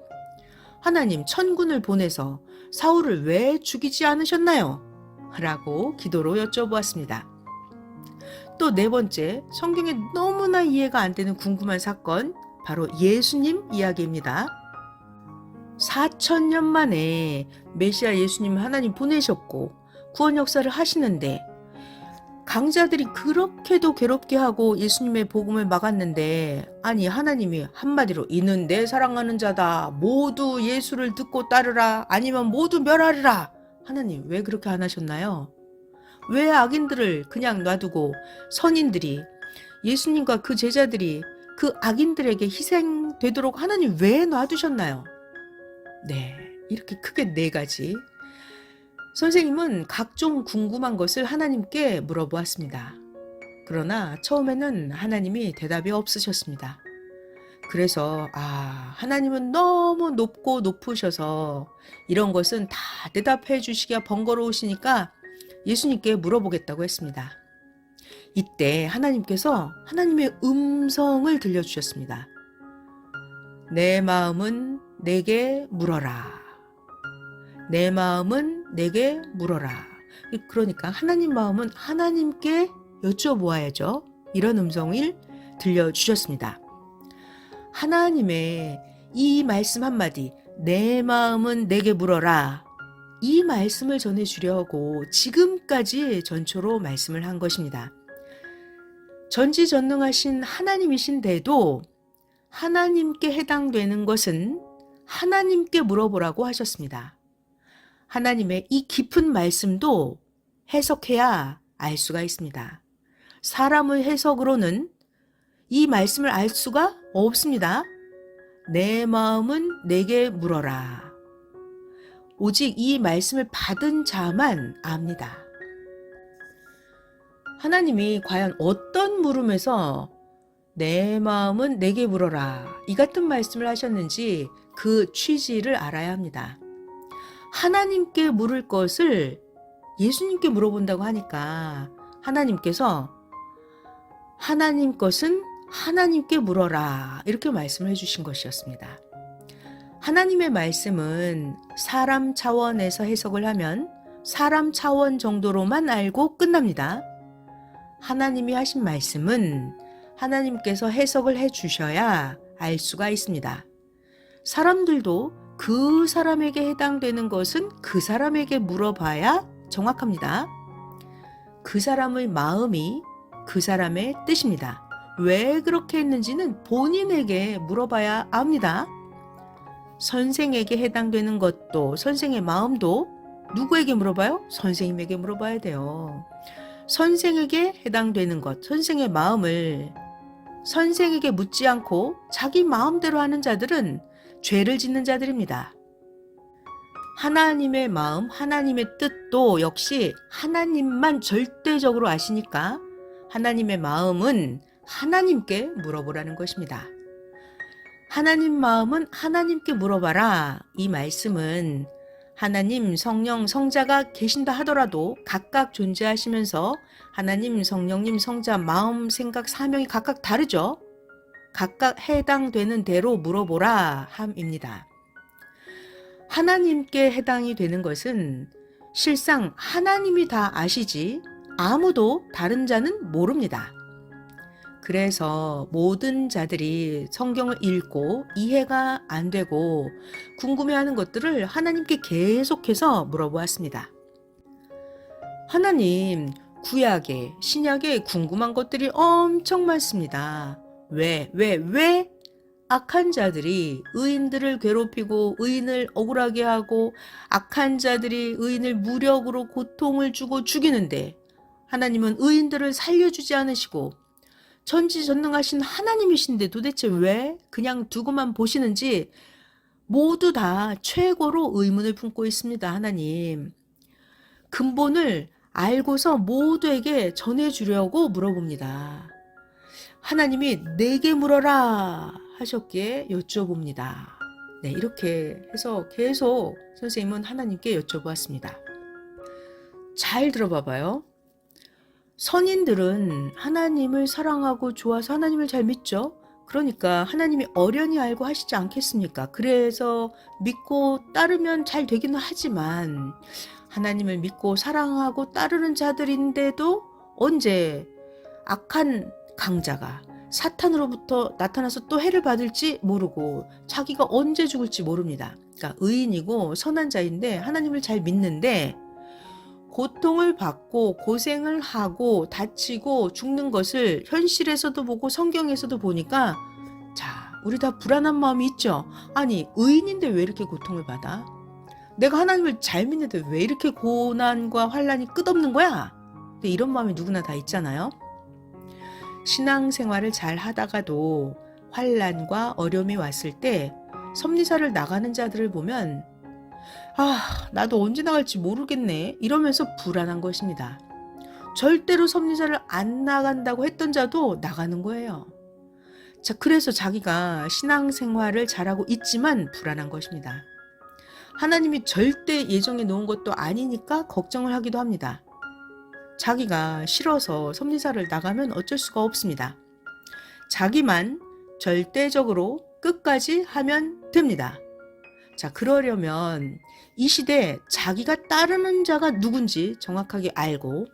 하나님 천군을 보내서 사울을 왜 죽이지 않으셨나요? 라고 기도로 여쭤보았습니다. 또 네 번째, 성경에 너무나 이해가 안 되는 궁금한 사건, 바로 예수님 이야기입니다. 4,000년 만에 메시아 예수님 하나님 보내셨고 구원 역사를 하시는데 강자들이 그렇게도 괴롭게 하고 예수님의 복음을 막았는데 아니 하나님이 한마디로 이는 내 사랑하는 자다 모두 예수를 듣고 따르라 아니면 모두 멸하리라 하나님 왜 그렇게 안 하셨나요? 왜 악인들을 그냥 놔두고 선인들이 예수님과 그 제자들이 그 악인들에게 희생되도록 하나님 왜 놔두셨나요? 네, 이렇게 크게 네 가지. 선생님은 각종 궁금한 것을 하나님께 물어보았습니다. 그러나 처음에는 하나님이 대답이 없으셨습니다. 그래서 하나님은 너무 높고 높으셔서 이런 것은 다 대답해 주시기가 번거로우시니까 예수님께 물어보겠다고 했습니다. 이때 하나님께서 하나님의 음성을 들려주셨습니다. 내 마음은 내게 물어라. 내 마음은 내게 물어라. 그러니까 하나님 마음은 하나님께 여쭤보아야죠. 이런 음성을 들려주셨습니다. 하나님의 이 말씀 한마디, 내 마음은 내게 물어라. 이 말씀을 전해주려고 지금까지 전초로 말씀을 한 것입니다. 전지전능하신 하나님이신데도 하나님께 해당되는 것은 하나님께 물어보라고 하셨습니다. 하나님의 이 깊은 말씀도 해석해야 알 수가 있습니다. 사람의 해석으로는 이 말씀을 알 수가 없습니다. 내 마음은 내게 물어라. 오직 이 말씀을 받은 자만 압니다. 하나님이 과연 어떤 물음에서 내 마음은 내게 물어라 이 같은 말씀을 하셨는지 그 취지를 알아야 합니다. 하나님께 물을 것을 예수님께 물어본다고 하니까 하나님께서 하나님 것은 하나님께 물어라 이렇게 말씀을 해주신 것이었습니다. 하나님의 말씀은 사람 차원에서 해석을 하면 사람 차원 정도로만 알고 끝납니다. 하나님이 하신 말씀은 하나님께서 해석을 해주셔야 알 수가 있습니다. 사람들도 그 사람에게 해당되는 것은 그 사람에게 물어봐야 정확합니다. 그 사람의 마음이 그 사람의 뜻입니다. 왜 그렇게 했는지는 본인에게 물어봐야 압니다. 선생에게 해당되는 것도 선생의 마음도 누구에게 물어봐요? 선생님에게 물어봐야 돼요. 선생에게 해당되는 것, 선생의 마음을 선생에게 묻지 않고 자기 마음대로 하는 자들은 죄를 짓는 자들입니다. 하나님의 마음, 하나님의 뜻도 역시 하나님만 절대적으로 아시니까 하나님의 마음은 하나님께 물어보라는 것입니다. 하나님 마음은 하나님께 물어봐라. 이 말씀은 하나님, 성령, 성자가 계신다 하더라도 각각 존재하시면서 하나님, 성령님, 성자, 마음, 생각, 사명이 각각 다르죠. 각각 해당되는 대로 물어보라 함입니다. 하나님께 해당이 되는 것은 실상 하나님이 다 아시지 아무도 다른 자는 모릅니다. 그래서 모든 자들이 성경을 읽고 이해가 안 되고 궁금해하는 것들을 하나님께 계속해서 물어보았습니다. 하나님, 구약에, 신약에 궁금한 것들이 엄청 많습니다. 왜 악한 자들이 의인들을 괴롭히고 의인을 억울하게 하고 악한 자들이 의인을 무력으로 고통을 주고 죽이는데 하나님은 의인들을 살려주지 않으시고 전지전능하신 하나님이신데 도대체 왜 그냥 두고만 보시는지 모두 다 최고로 의문을 품고 있습니다. 하나님. 근본을 알고서 모두에게 전해주려고 물어봅니다. 하나님이 내게 물어라 하셨기에 여쭤봅니다. 네, 이렇게 해서 계속 선생님은 하나님께 여쭤보았습니다. 잘 들어봐봐요. 선인들은 하나님을 사랑하고 좋아서 하나님을 잘 믿죠. 그러니까 하나님이 어련히 알고 하시지 않겠습니까? 그래서 믿고 따르면 잘 되기는 하지만 하나님을 믿고 사랑하고 따르는 자들인데도 언제 악한 강자가 사탄으로부터 나타나서 또 해를 받을지 모르고 자기가 언제 죽을지 모릅니다. 그러니까 의인이고 선한 자인데 하나님을 잘 믿는데 고통을 받고 고생을 하고 다치고 죽는 것을 현실에서도 보고 성경에서도 보니까 자, 우리 다 불안한 마음이 있죠. 아니, 의인인데 왜 이렇게 고통을 받아? 내가 하나님을 잘 믿는데 왜 이렇게 고난과 환난이 끝없는 거야? 근데 이런 마음이 누구나 다 있잖아요. 신앙생활을 잘 하다가도 환난과 어려움이 왔을 때 섭리사를 나가는 자들을 보면 나도 언제 나갈지 모르겠네 이러면서 불안한 것입니다. 절대로 섭리사를 안 나간다고 했던 자도 나가는 거예요. 자, 그래서 자기가 신앙생활을 잘하고 있지만 불안한 것입니다. 하나님이 절대 예정해 놓은 것도 아니니까 걱정을 하기도 합니다. 자기가 싫어서 섭리사를 나가면 어쩔 수가 없습니다. 자기만 절대적으로 끝까지 하면 됩니다. 자, 그러려면 이 시대 자기가 따르는 자가 누군지 정확하게 알고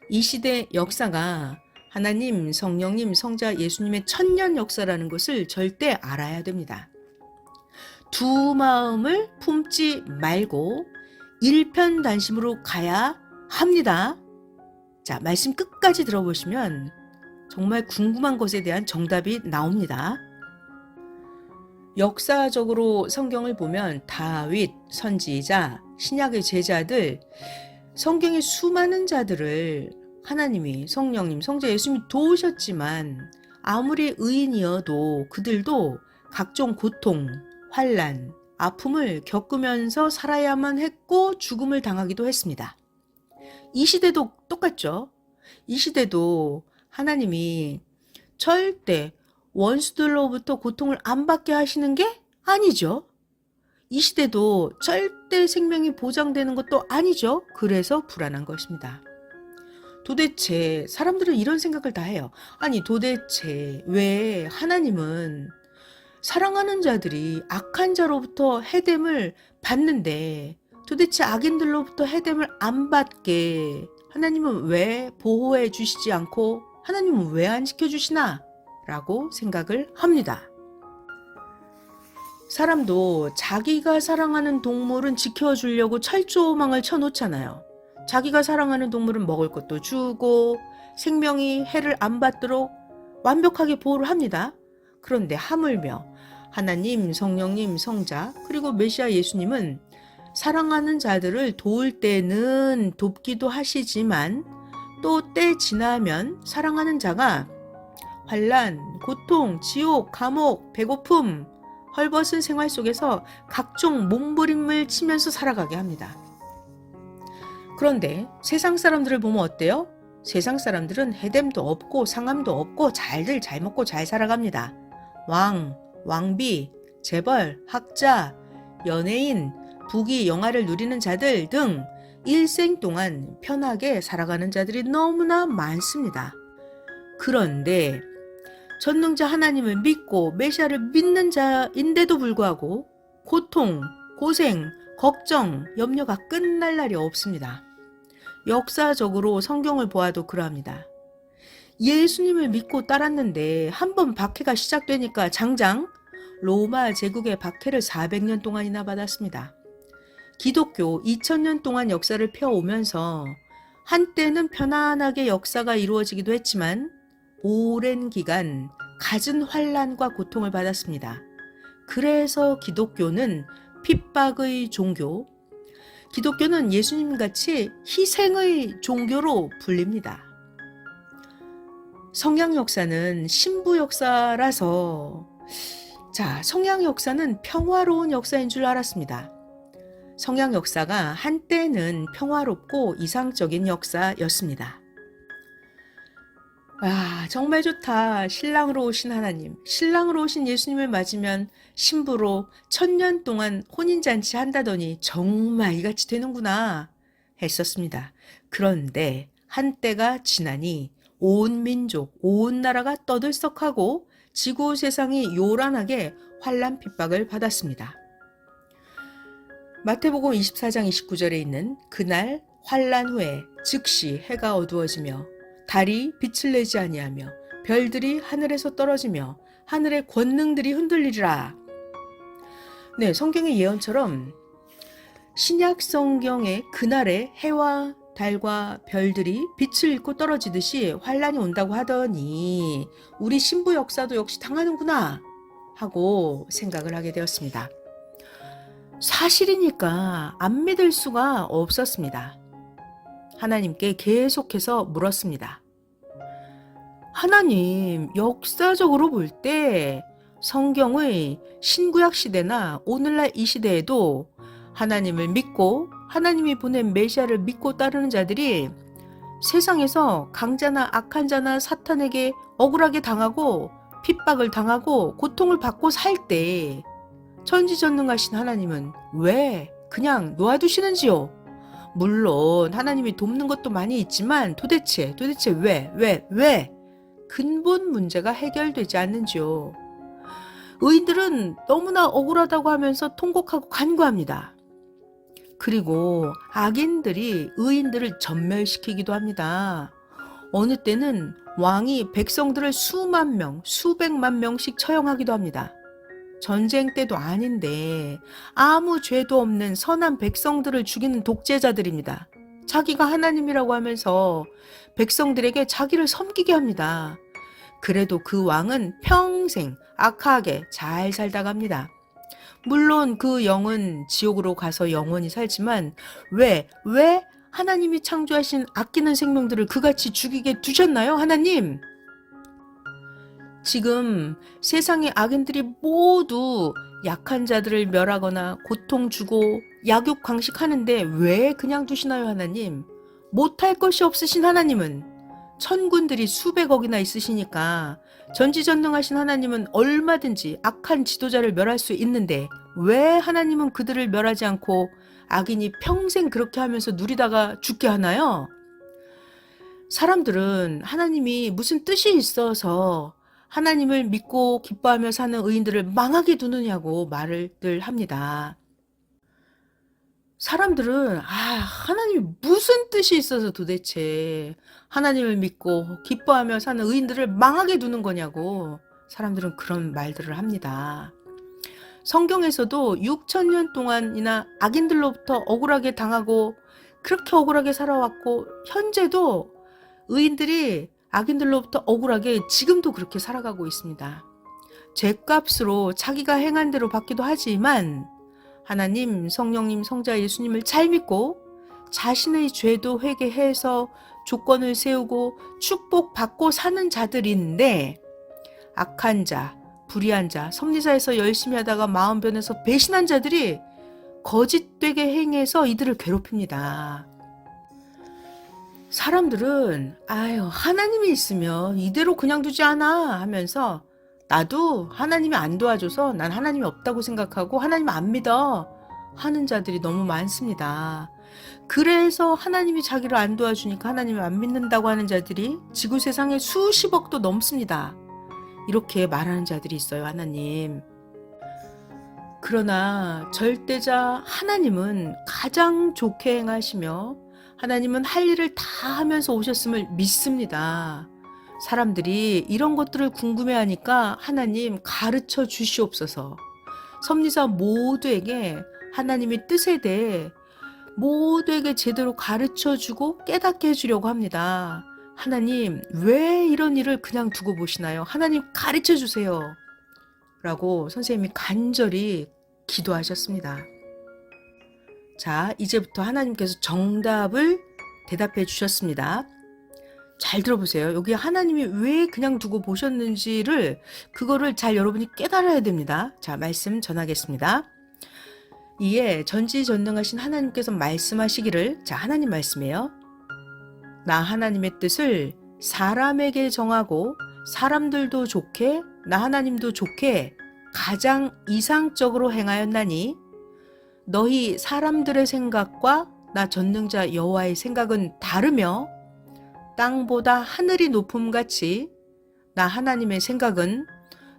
이 시대 역사가 하나님, 성령님, 성자 예수님의 천년 역사라는 것을 절대 알아야 됩니다. 두 마음을 품지 말고 일편단심으로 가야 합니다. 자, 말씀 끝까지 들어보시면 정말 궁금한 것에 대한 정답이 나옵니다. 역사적으로 성경을 보면 다윗 선지자, 신약의 제자들, 성경의 수많은 자들을 하나님이 성령님, 성자 예수님이 도우셨지만 아무리 의인이어도 그들도 각종 고통, 환난, 아픔을 겪으면서 살아야만 했고 죽음을 당하기도 했습니다. 이 시대도 똑같죠. 이 시대도 하나님이 절대 원수들로부터 고통을 안 받게 하시는 게 아니죠. 이 시대도 절대 생명이 보장되는 것도 아니죠. 그래서 불안한 것입니다. 도대체 사람들은 이런 생각을 다 해요. 아니 도대체 왜 하나님은 사랑하는 자들이 악한 자로부터 해됨을 받는데 도대체 악인들로부터 해됨을 안 받게 하나님은 왜 보호해 주시지 않고 하나님은 왜 안 지켜주시나? 라고 생각을 합니다. 사람도 자기가 사랑하는 동물은 지켜주려고 철조망을 쳐놓잖아요. 자기가 사랑하는 동물은 먹을 것도 주고 생명이 해를 안 받도록 완벽하게 보호를 합니다. 그런데 하물며 하나님, 성령님, 성자 그리고 메시아 예수님은 사랑하는 자들을 도울 때는 돕기도 하시지만 또 때 지나면 사랑하는 자가 환난, 고통, 지옥, 감옥, 배고픔, 헐벗은 생활 속에서 각종 몸부림을 치면서 살아가게 합니다. 그런데 세상 사람들을 보면 어때요? 세상 사람들은 해됨도 없고 상함도 없고 잘들 잘 먹고 잘 살아갑니다. 왕, 왕비, 재벌, 학자, 연예인, 부귀, 영화를 누리는 자들 등 일생 동안 편하게 살아가는 자들이 너무나 많습니다. 그런데 전능자 하나님을 믿고 메시아를 믿는 자인데도 불구하고 고통, 고생, 걱정, 염려가 끝날 날이 없습니다. 역사적으로 성경을 보아도 그러합니다. 예수님을 믿고 따랐는데 한번 박해가 시작되니까 장장 로마 제국의 박해를 400년 동안이나 받았습니다. 기독교 2000년 동안 역사를 펴오면서 한때는 편안하게 역사가 이루어지기도 했지만 오랜 기간 갖은 환난과 고통을 받았습니다. 그래서 기독교는 핍박의 종교, 기독교는 예수님같이 희생의 종교로 불립니다. 성양 역사는 신부 역사라서 성양 역사는 평화로운 역사인 줄 알았습니다. 성양 역사가 한때는 평화롭고 이상적인 역사였습니다. 정말 좋다. 신랑으로 오신 하나님, 신랑으로 오신 예수님을 맞으면 신부로 1000년 동안 혼인잔치 한다더니 정말 이같이 되는구나 했었습니다. 그런데 한때가 지나니 온 민족, 온 나라가 떠들썩하고 지구 세상이 요란하게 환난 핍박을 받았습니다. 마태복음 24장 29절에 있는 그날 환난 후에 즉시 해가 어두워지며 달이 빛을 내지 아니하며 별들이 하늘에서 떨어지며 하늘의 권능들이 흔들리리라. 네, 성경의 예언처럼 신약 성경의 그날에 해와 달과 별들이 빛을 잃고 떨어지듯이 환난이 온다고 하더니 우리 신부 역사도 역시 당하는구나 하고 생각을 하게 되었습니다. 사실이니까 안 믿을 수가 없었습니다. 하나님께 계속해서 물었습니다. 하나님, 역사적으로 볼 때 성경의 신구약 시대나 오늘날 이 시대에도 하나님을 믿고 하나님이 보낸 메시아를 믿고 따르는 자들이 세상에서 강자나 악한 자나 사탄에게 억울하게 당하고 핍박을 당하고 고통을 받고 살 때 천지전능하신 하나님은 왜 그냥 놓아두시는지요? 물론 하나님이 돕는 것도 많이 있지만 도대체 왜 근본 문제가 해결되지 않는지요? 의인들은 너무나 억울하다고 하면서 통곡하고 간구합니다. 그리고 악인들이 의인들을 전멸시키기도 합니다. 어느 때는 왕이 백성들을 수만 명, 수백만 명씩 처형하기도 합니다. 전쟁 때도 아닌데 아무 죄도 없는 선한 백성들을 죽이는 독재자들입니다. 자기가 하나님이라고 하면서 백성들에게 자기를 섬기게 합니다. 그래도 그 왕은 평생 악하게 잘 살다 갑니다. 물론 그 영은 지옥으로 가서 영원히 살지만 왜 하나님이 창조하신 아끼는 생명들을 그같이 죽이게 두셨나요, 하나님? 지금 세상의 악인들이 모두 약한 자들을 멸하거나 고통 주고 약육 강식하는데 왜 그냥 두시나요, 하나님? 못할 것이 없으신 하나님은 천군들이 수백억이나 있으시니까 전지전능하신 하나님은 얼마든지 악한 지도자를 멸할 수 있는데 왜 하나님은 그들을 멸하지 않고 악인이 평생 그렇게 하면서 누리다가 죽게 하나요? 사람들은 하나님이 무슨 뜻이 있어서 하나님을 믿고 기뻐하며 사는 의인들을 망하게 두느냐고 말을 합니다. 사람들은 하나님이 무슨 뜻이 있어서 도대체 하나님을 믿고 기뻐하며 사는 의인들을 망하게 두는 거냐고 사람들은 그런 말들을 합니다. 성경에서도 6,000년 동안이나 악인들로부터 억울하게 당하고 그렇게 억울하게 살아왔고 현재도 의인들이 악인들로부터 억울하게 지금도 그렇게 살아가고 있습니다. 죄값으로 자기가 행한 대로 받기도 하지만 하나님, 성령님, 성자 예수님을 잘 믿고 자신의 죄도 회개해서 조건을 세우고 축복받고 사는 자들인데 악한 자, 불의한 자, 섭리사에서 열심히 하다가 마음 변해서 배신한 자들이 거짓되게 행해서 이들을 괴롭힙니다. 사람들은 하나님이 있으면 이대로 그냥 두지 않아 하면서 나도 하나님이 안 도와줘서 난 하나님이 없다고 생각하고 하나님 안 믿어 하는 자들이 너무 많습니다. 그래서 하나님이 자기를 안 도와주니까 하나님을 안 믿는다고 하는 자들이 지구 세상에 수십억도 넘습니다. 이렇게 말하는 자들이 있어요, 하나님. 그러나 절대자 하나님은 가장 좋게 행하시며 하나님은 할 일을 다 하면서 오셨음을 믿습니다. 사람들이 이런 것들을 궁금해하니까 하나님 가르쳐 주시옵소서. 섭리사 모두에게 하나님의 뜻에 대해 모두에게 제대로 가르쳐 주고 깨닫게 해주려고 합니다. 하나님 왜 이런 일을 그냥 두고 보시나요? 하나님 가르쳐 주세요. 라고 선생님이 간절히 기도하셨습니다. 자, 이제부터 하나님께서 정답을 대답해 주셨습니다. 잘 들어보세요. 여기 하나님이 왜 그냥 두고 보셨는지를 그거를 잘 여러분이 깨달아야 됩니다. 자, 말씀 전하겠습니다. 이에 전지전능하신 하나님께서 말씀하시기를, 자, 하나님 말씀이에요. 나 하나님의 뜻을 사람에게 정하고 사람들도 좋게 나 하나님도 좋게 가장 이상적으로 행하였나니 너희 사람들의 생각과 나 전능자 여호와의 생각은 다르며 땅보다 하늘이 높음같이 나 하나님의 생각은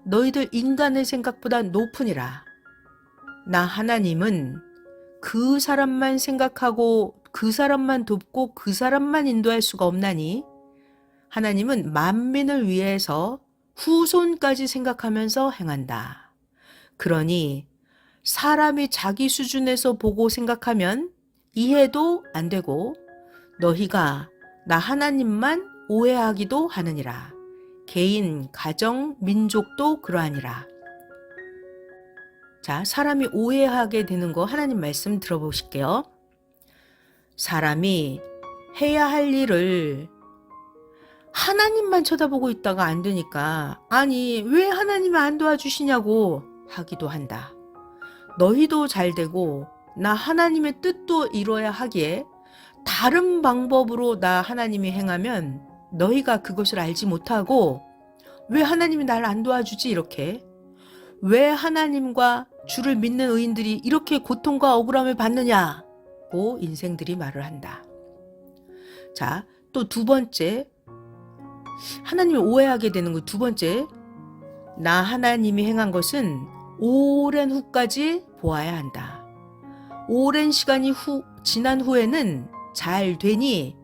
너희들 인간의 생각보다 높으니라. 나 하나님은 그 사람만 생각하고 그 사람만 돕고 그 사람만 인도할 수가 없나니 하나님은 만민을 위해서 후손까지 생각하면서 행한다. 그러니 사람이 자기 수준에서 보고 생각하면 이해도 안 되고 너희가 나 하나님만 오해하기도 하느니라. 개인, 가정, 민족도 그러하니라. 자, 사람이 오해하게 되는 거 하나님 말씀 들어보실게요. 사람이 해야 할 일을 하나님만 쳐다보고 있다가 안 되니까 아니 왜 하나님이 안 도와주시냐고 하기도 한다. 너희도 잘 되고 나 하나님의 뜻도 이뤄야 하기에 다른 방법으로 나 하나님이 행하면 너희가 그것을 알지 못하고 왜 하나님이 날 안 도와주지 이렇게 왜 하나님과 주를 믿는 의인들이 이렇게 고통과 억울함을 받느냐고 인생들이 말을 한다. 자, 또 두 번째 하나님을 오해하게 되는 거 두 번째 나 하나님이 행한 것은 오랜 후까지 보아야 한다. 오랜 시간이 지난 후에는 잘 되니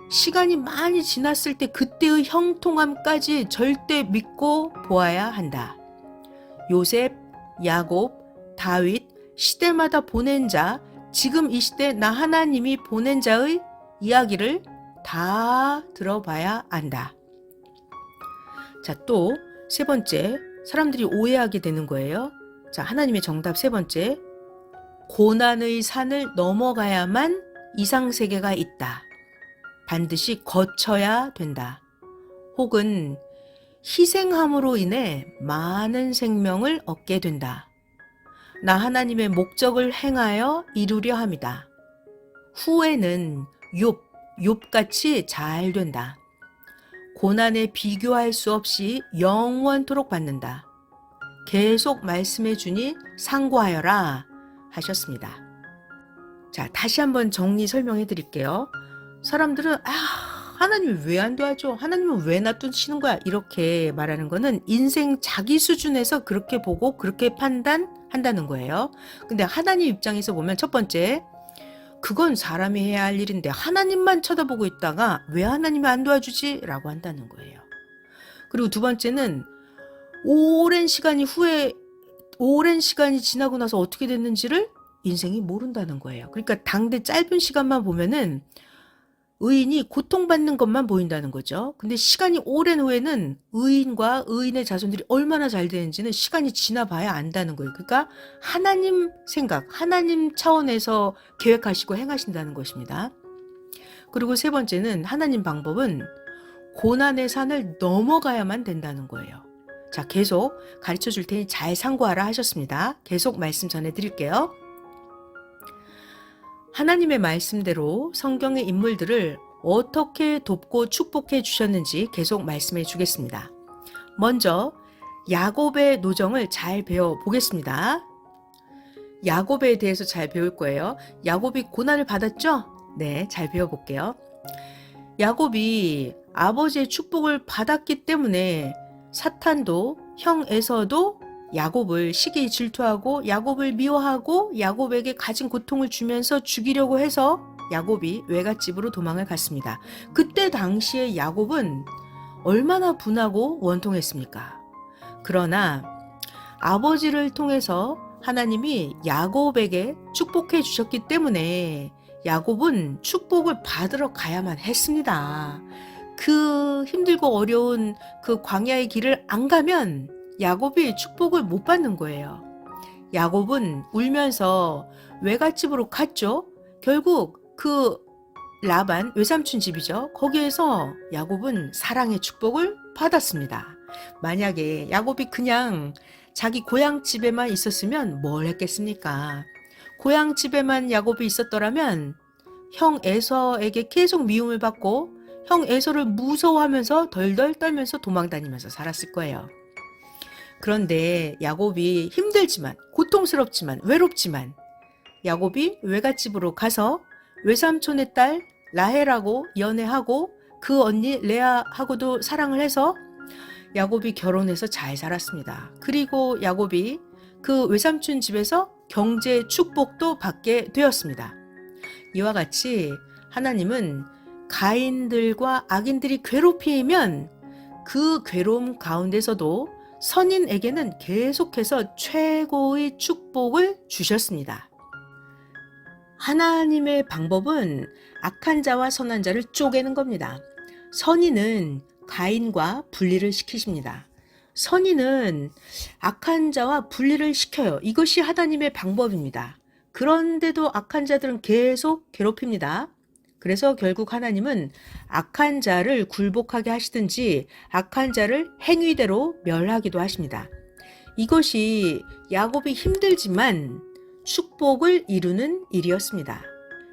시간이 많이 지났을 때 그때의 형통함까지 절대 믿고 보아야 한다. 요셉, 야곱, 다윗, 시대마다 보낸 자, 지금 이 시대 나 하나님이 보낸 자의 이야기를 다 들어봐야 한다. 자, 또 세 번째, 사람들이 오해하게 되는 거예요. 자, 하나님의 정답 세 번째. 고난의 산을 넘어가야만 이상세계가 있다. 반드시 거쳐야 된다. 혹은 희생함으로 인해 많은 생명을 얻게 된다. 나 하나님의 목적을 행하여 이루려 함이다. 후에는 욥같이 잘 된다. 고난에 비교할 수 없이 영원토록 받는다. 계속 말씀해 주니 상고하여라 하셨습니다. 자, 다시 한번 정리 설명해 드릴게요. 사람들은 하나님이 왜 안 도와줘? 하나님은 왜 놔두시는 거야? 이렇게 말하는 거는 인생 자기 수준에서 그렇게 보고 그렇게 판단한다는 거예요. 근데 하나님 입장에서 보면 첫 번째, 그건 사람이 해야 할 일인데 하나님만 쳐다보고 있다가 왜 하나님이 안 도와주지? 라고 한다는 거예요. 그리고 두 번째는 오랜 시간이 지나고 나서 어떻게 됐는지를 인생이 모른다는 거예요. 그러니까 당대 짧은 시간만 보면은 의인이 고통받는 것만 보인다는 거죠. 근데 시간이 오랜 후에는 의인과 의인의 자손들이 얼마나 잘 되는지는 시간이 지나봐야 안다는 거예요. 그러니까 하나님 생각, 하나님 차원에서 계획하시고 행하신다는 것입니다. 그리고 세 번째는 하나님 방법은 고난의 산을 넘어가야만 된다는 거예요. 자, 계속 가르쳐 줄 테니 잘 상고하라 하셨습니다. 계속 말씀 전해드릴게요. 하나님의 말씀대로 성경의 인물들을 어떻게 돕고 축복해 주셨는지 계속 말씀해 주겠습니다. 먼저 야곱의 노정을 잘 배워보겠습니다. 야곱에 대해서 잘 배울 거예요. 야곱이 고난을 받았죠? 네, 잘 배워볼게요. 야곱이 아버지의 축복을 받았기 때문에 사탄도 형 에서도 야곱을 시기 질투하고 야곱을 미워하고 야곱에게 가진 고통을 주면서 죽이려고 해서 야곱이 외갓집으로 도망을 갔습니다. 그때 당시에 야곱은 얼마나 분하고 원통했습니까? 그러나 아버지를 통해서 하나님이 야곱에게 축복해 주셨기 때문에 야곱은 축복을 받으러 가야만 했습니다. 그 힘들고 어려운 그 광야의 길을 안 가면 야곱이 축복을 못 받는 거예요. 야곱은 울면서 외갓집으로 갔죠. 결국 그 라반 외삼촌 집이죠. 거기에서 야곱은 사랑의 축복을 받았습니다. 만약에 야곱이 그냥 자기 고향 집에만 있었으면 뭘 했겠습니까? 고향 집에만 야곱이 있었더라면 형 에서에게 계속 미움을 받고 형 에서를 무서워하면서 덜덜 떨면서 도망다니면서 살았을 거예요. 그런데 야곱이 힘들지만 고통스럽지만 외롭지만 야곱이 외갓집으로 가서 외삼촌의 딸 라헬하고 연애하고 그 언니 레아하고도 사랑을 해서 야곱이 결혼해서 잘 살았습니다. 그리고 야곱이 그 외삼촌 집에서 경제 축복도 받게 되었습니다. 이와 같이 하나님은 가인들과 악인들이 괴롭히면 그 괴로움 가운데서도 선인에게는 계속해서 최고의 축복을 주셨습니다. 하나님의 방법은 악한 자와 선한 자를 쪼개는 겁니다. 선인은 가인과 분리를 시키십니다. 선인은 악한 자와 분리를 시켜요. 이것이 하나님의 방법입니다. 그런데도 악한 자들은 계속 괴롭힙니다. 그래서 결국 하나님은 악한 자를 굴복하게 하시든지 악한 자를 행위대로 멸하기도 하십니다. 이것이 야곱이 힘들지만 축복을 이루는 일이었습니다.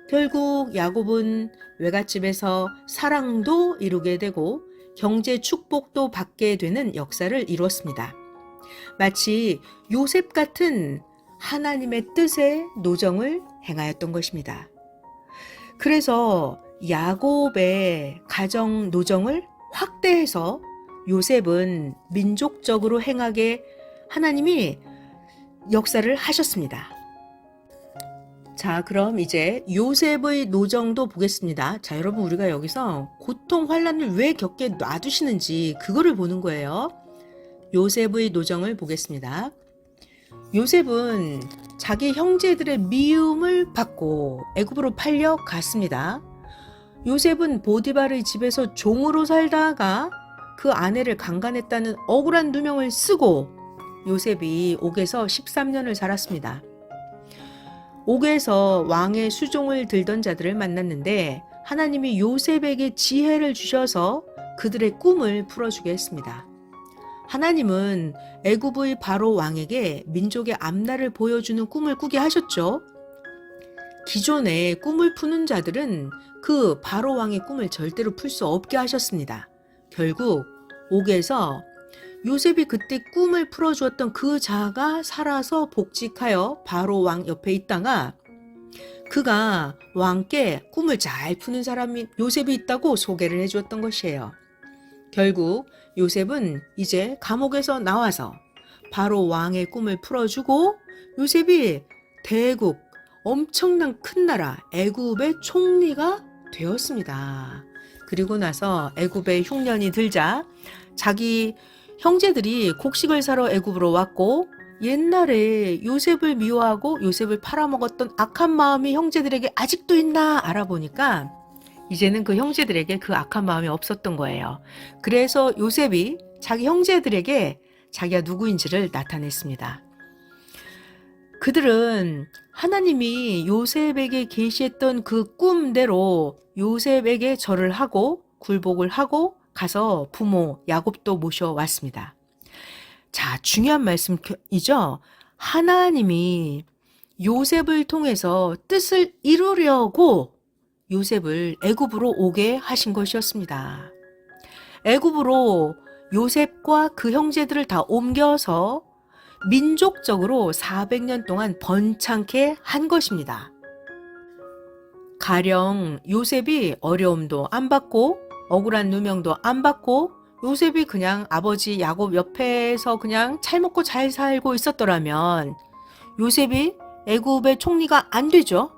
결국 야곱은 외갓집에서 사랑도 이루게 되고 경제 축복도 받게 되는 역사를 이루었습니다. 마치 요셉 같은 하나님의 뜻의 노정을 행하였던 것입니다. 그래서 야곱의 가정 노정을 확대해서 요셉은 민족적으로 행하게 하나님이 역사를 하셨습니다. 자, 그럼 이제 요셉의 노정도 보겠습니다. 자, 여러분, 우리가 여기서 고통, 환난을 왜 겪게 놔두시는지 그거를 보는 거예요. 요셉의 노정을 보겠습니다. 요셉은 자기 형제들의 미움을 받고 애굽으로 팔려 갔습니다. 요셉은 보디발의 집에서 종으로 살다가 그 아내를 강간했다는 억울한 누명을 쓰고 요셉이 옥에서 13년을 살았습니다. 옥에서 왕의 수종을 들던 자들을 만났는데 하나님이 요셉에게 지혜를 주셔서 그들의 꿈을 풀어주게 했습니다. 하나님은 애굽의 바로 왕에게 민족의 앞날을 보여주는 꿈을 꾸게 하셨죠. 기존에 꿈을 푸는 자들은 그 바로 왕의 꿈을 절대로 풀 수 없게 하셨습니다. 결국 옥에서 요셉이 그때 꿈을 풀어주었던 그 자가 살아서 복직하여 바로 왕 옆에 있다가 그가 왕께 꿈을 잘 푸는 사람이 요셉이 있다고 소개를 해주었던 것이에요. 결국 요셉은 이제 감옥에서 나와서 바로 왕의 꿈을 풀어주고 요셉이 대국 엄청난 큰 나라 애굽의 총리가 되었습니다. 그리고 나서 애굽의 흉년이 들자 자기 형제들이 곡식을 사러 애굽으로 왔고 옛날에 요셉을 미워하고 요셉을 팔아먹었던 악한 마음이 형제들에게 아직도 있나 알아보니까 이제는 그 형제들에게 그 악한 마음이 없었던 거예요. 그래서 요셉이 자기 형제들에게 자기가 누구인지를 나타냈습니다. 그들은 하나님이 요셉에게 계시했던 그 꿈대로 요셉에게 절을 하고 굴복을 하고 가서 부모 야곱도 모셔왔습니다. 자, 중요한 말씀이죠. 하나님이 요셉을 통해서 뜻을 이루려고 요셉을 애굽으로 오게 하신 것이었습니다. 애굽으로 요셉과 그 형제들을 다 옮겨서 민족적으로 400년 동안 번창케 한 것입니다. 가령 요셉이 어려움도 안 받고 억울한 누명도 안 받고 요셉이 그냥 아버지 야곱 옆에서 그냥 잘 먹고 잘 살고 있었더라면 요셉이 애굽의 총리가 안 되죠.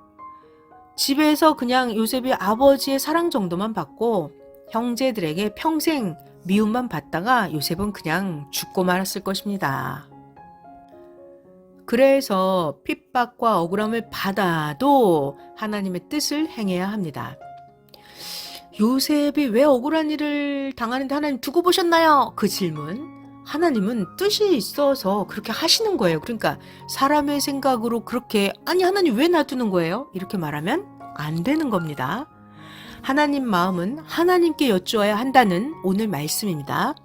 집에서 그냥 요셉이 아버지의 사랑 정도만 받고 형제들에게 평생 미움만 받다가 요셉은 그냥 죽고 말았을 것입니다. 그래서 핍박과 억울함을 받아도 하나님의 뜻을 행해야 합니다. 요셉이 왜 억울한 일을 당하는데 하나님 두고 보셨나요? 그 질문. 하나님은 뜻이 있어서 그렇게 하시는 거예요. 그러니까 사람의 생각으로 그렇게 아니 하나님 왜 놔두는 거예요? 이렇게 말하면 안 되는 겁니다. 하나님 마음은 하나님께 여쭈어야 한다는 오늘 말씀입니다.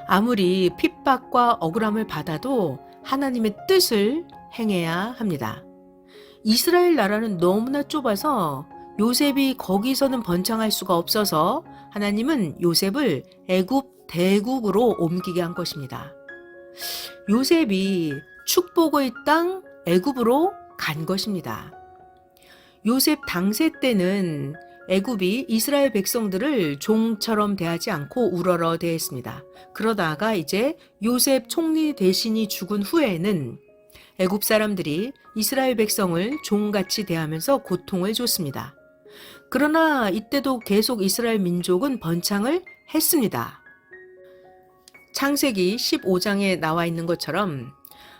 아무리 핍박과 억울함을 받아도 하나님의 뜻을 행해야 합니다. 이스라엘 나라는 너무나 좁아서 요셉이 거기서는 번창할 수가 없어서 하나님은 요셉을 애굽 대국으로 옮기게 한 것입니다. 요셉이 축복의 땅 애굽으로 간 것입니다. 요셉 당세 때는 애굽이 이스라엘 백성들을 종처럼 대하지 않고 우러러 대했습니다. 그러다가 이제 요셉 총리 대신이 죽은 후에는 애굽 사람들이 이스라엘 백성을 종같이 대하면서 고통을 줬습니다. 그러나 이때도 계속 이스라엘 민족은 번창을 했습니다. 창세기 15장에 나와 있는 것처럼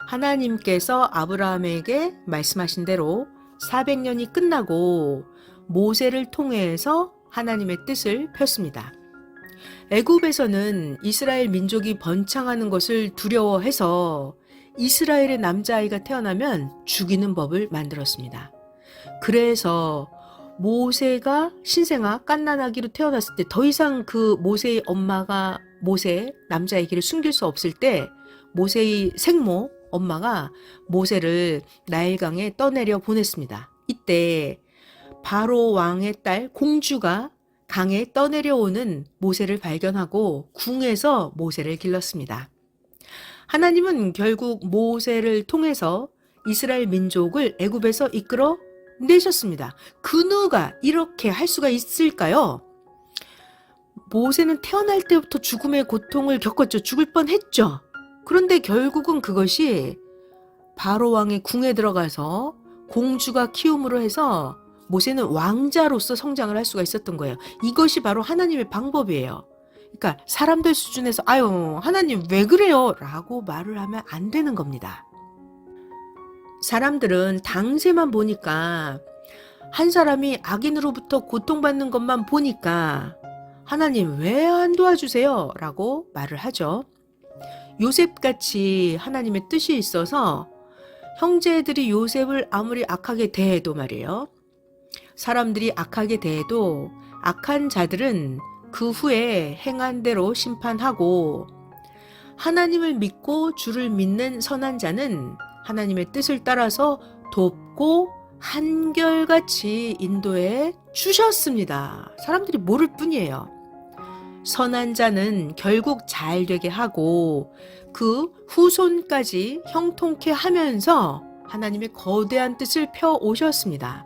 하나님께서 아브라함에게 말씀하신 대로 400년이 끝나고 모세를 통해서 하나님의 뜻을 폈습니다. 애굽에서는 이스라엘 민족이 번창하는 것을 두려워해서 이스라엘의 남자아이가 태어나면 죽이는 법을 만들었습니다. 그래서 모세가 신생아 갓난아기로 태어났을 때 더 이상 그 모세의 엄마가 모세 남자아기를 숨길 수 없을 때 모세의 생모 엄마가 모세를 나일강에 떠내려 보냈습니다. 이때 바로 왕의 딸 공주가 강에 떠내려오는 모세를 발견하고 궁에서 모세를 길렀습니다. 하나님은 결국 모세를 통해서 이스라엘 민족을 애굽에서 이끌어 내셨습니다. 그 누가 이렇게 할 수가 있을까요? 모세는 태어날 때부터 죽음의 고통을 겪었죠. 죽을 뻔했죠. 그런데 결국은 그것이 바로 왕의 궁에 들어가서 공주가 키움으로 해서 모세는 왕자로서 성장을 할 수가 있었던 거예요. 이것이 바로 하나님의 방법이에요. 그러니까 사람들 수준에서 아유 하나님 왜 그래요? 라고 말을 하면 안 되는 겁니다. 사람들은 당세만 보니까 한 사람이 악인으로부터 고통받는 것만 보니까 하나님 왜 안 도와주세요? 라고 말을 하죠. 요셉같이 하나님의 뜻이 있어서 형제들이 요셉을 아무리 악하게 대해도 말이에요. 사람들이 악하게 대해도 악한 자들은 그 후에 행한 대로 심판하고, 하나님을 믿고 주를 믿는 선한 자는 하나님의 뜻을 따라서 돕고 한결같이 인도해 주셨습니다. 사람들이 모를 뿐이에요. 선한 자는 결국 잘 되게 하고 그 후손까지 형통케 하면서 하나님의 거대한 뜻을 펴 오셨습니다.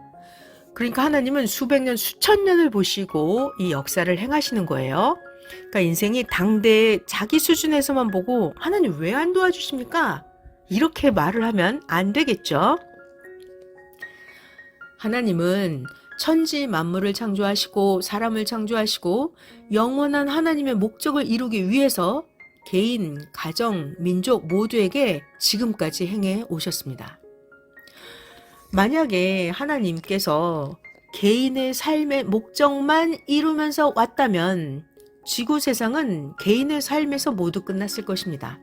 그러니까 하나님은 수백 년, 수천 년을 보시고 이 역사를 행하시는 거예요. 그러니까 인생이 당대의 자기 수준에서만 보고 하나님 왜 안 도와주십니까? 이렇게 말을 하면 안 되겠죠. 하나님은 천지 만물을 창조하시고 사람을 창조하시고 영원한 하나님의 목적을 이루기 위해서 개인, 가정, 민족 모두에게 지금까지 행해 오셨습니다. 만약에 하나님께서 개인의 삶의 목적만 이루면서 왔다면 지구 세상은 개인의 삶에서 모두 끝났을 것입니다.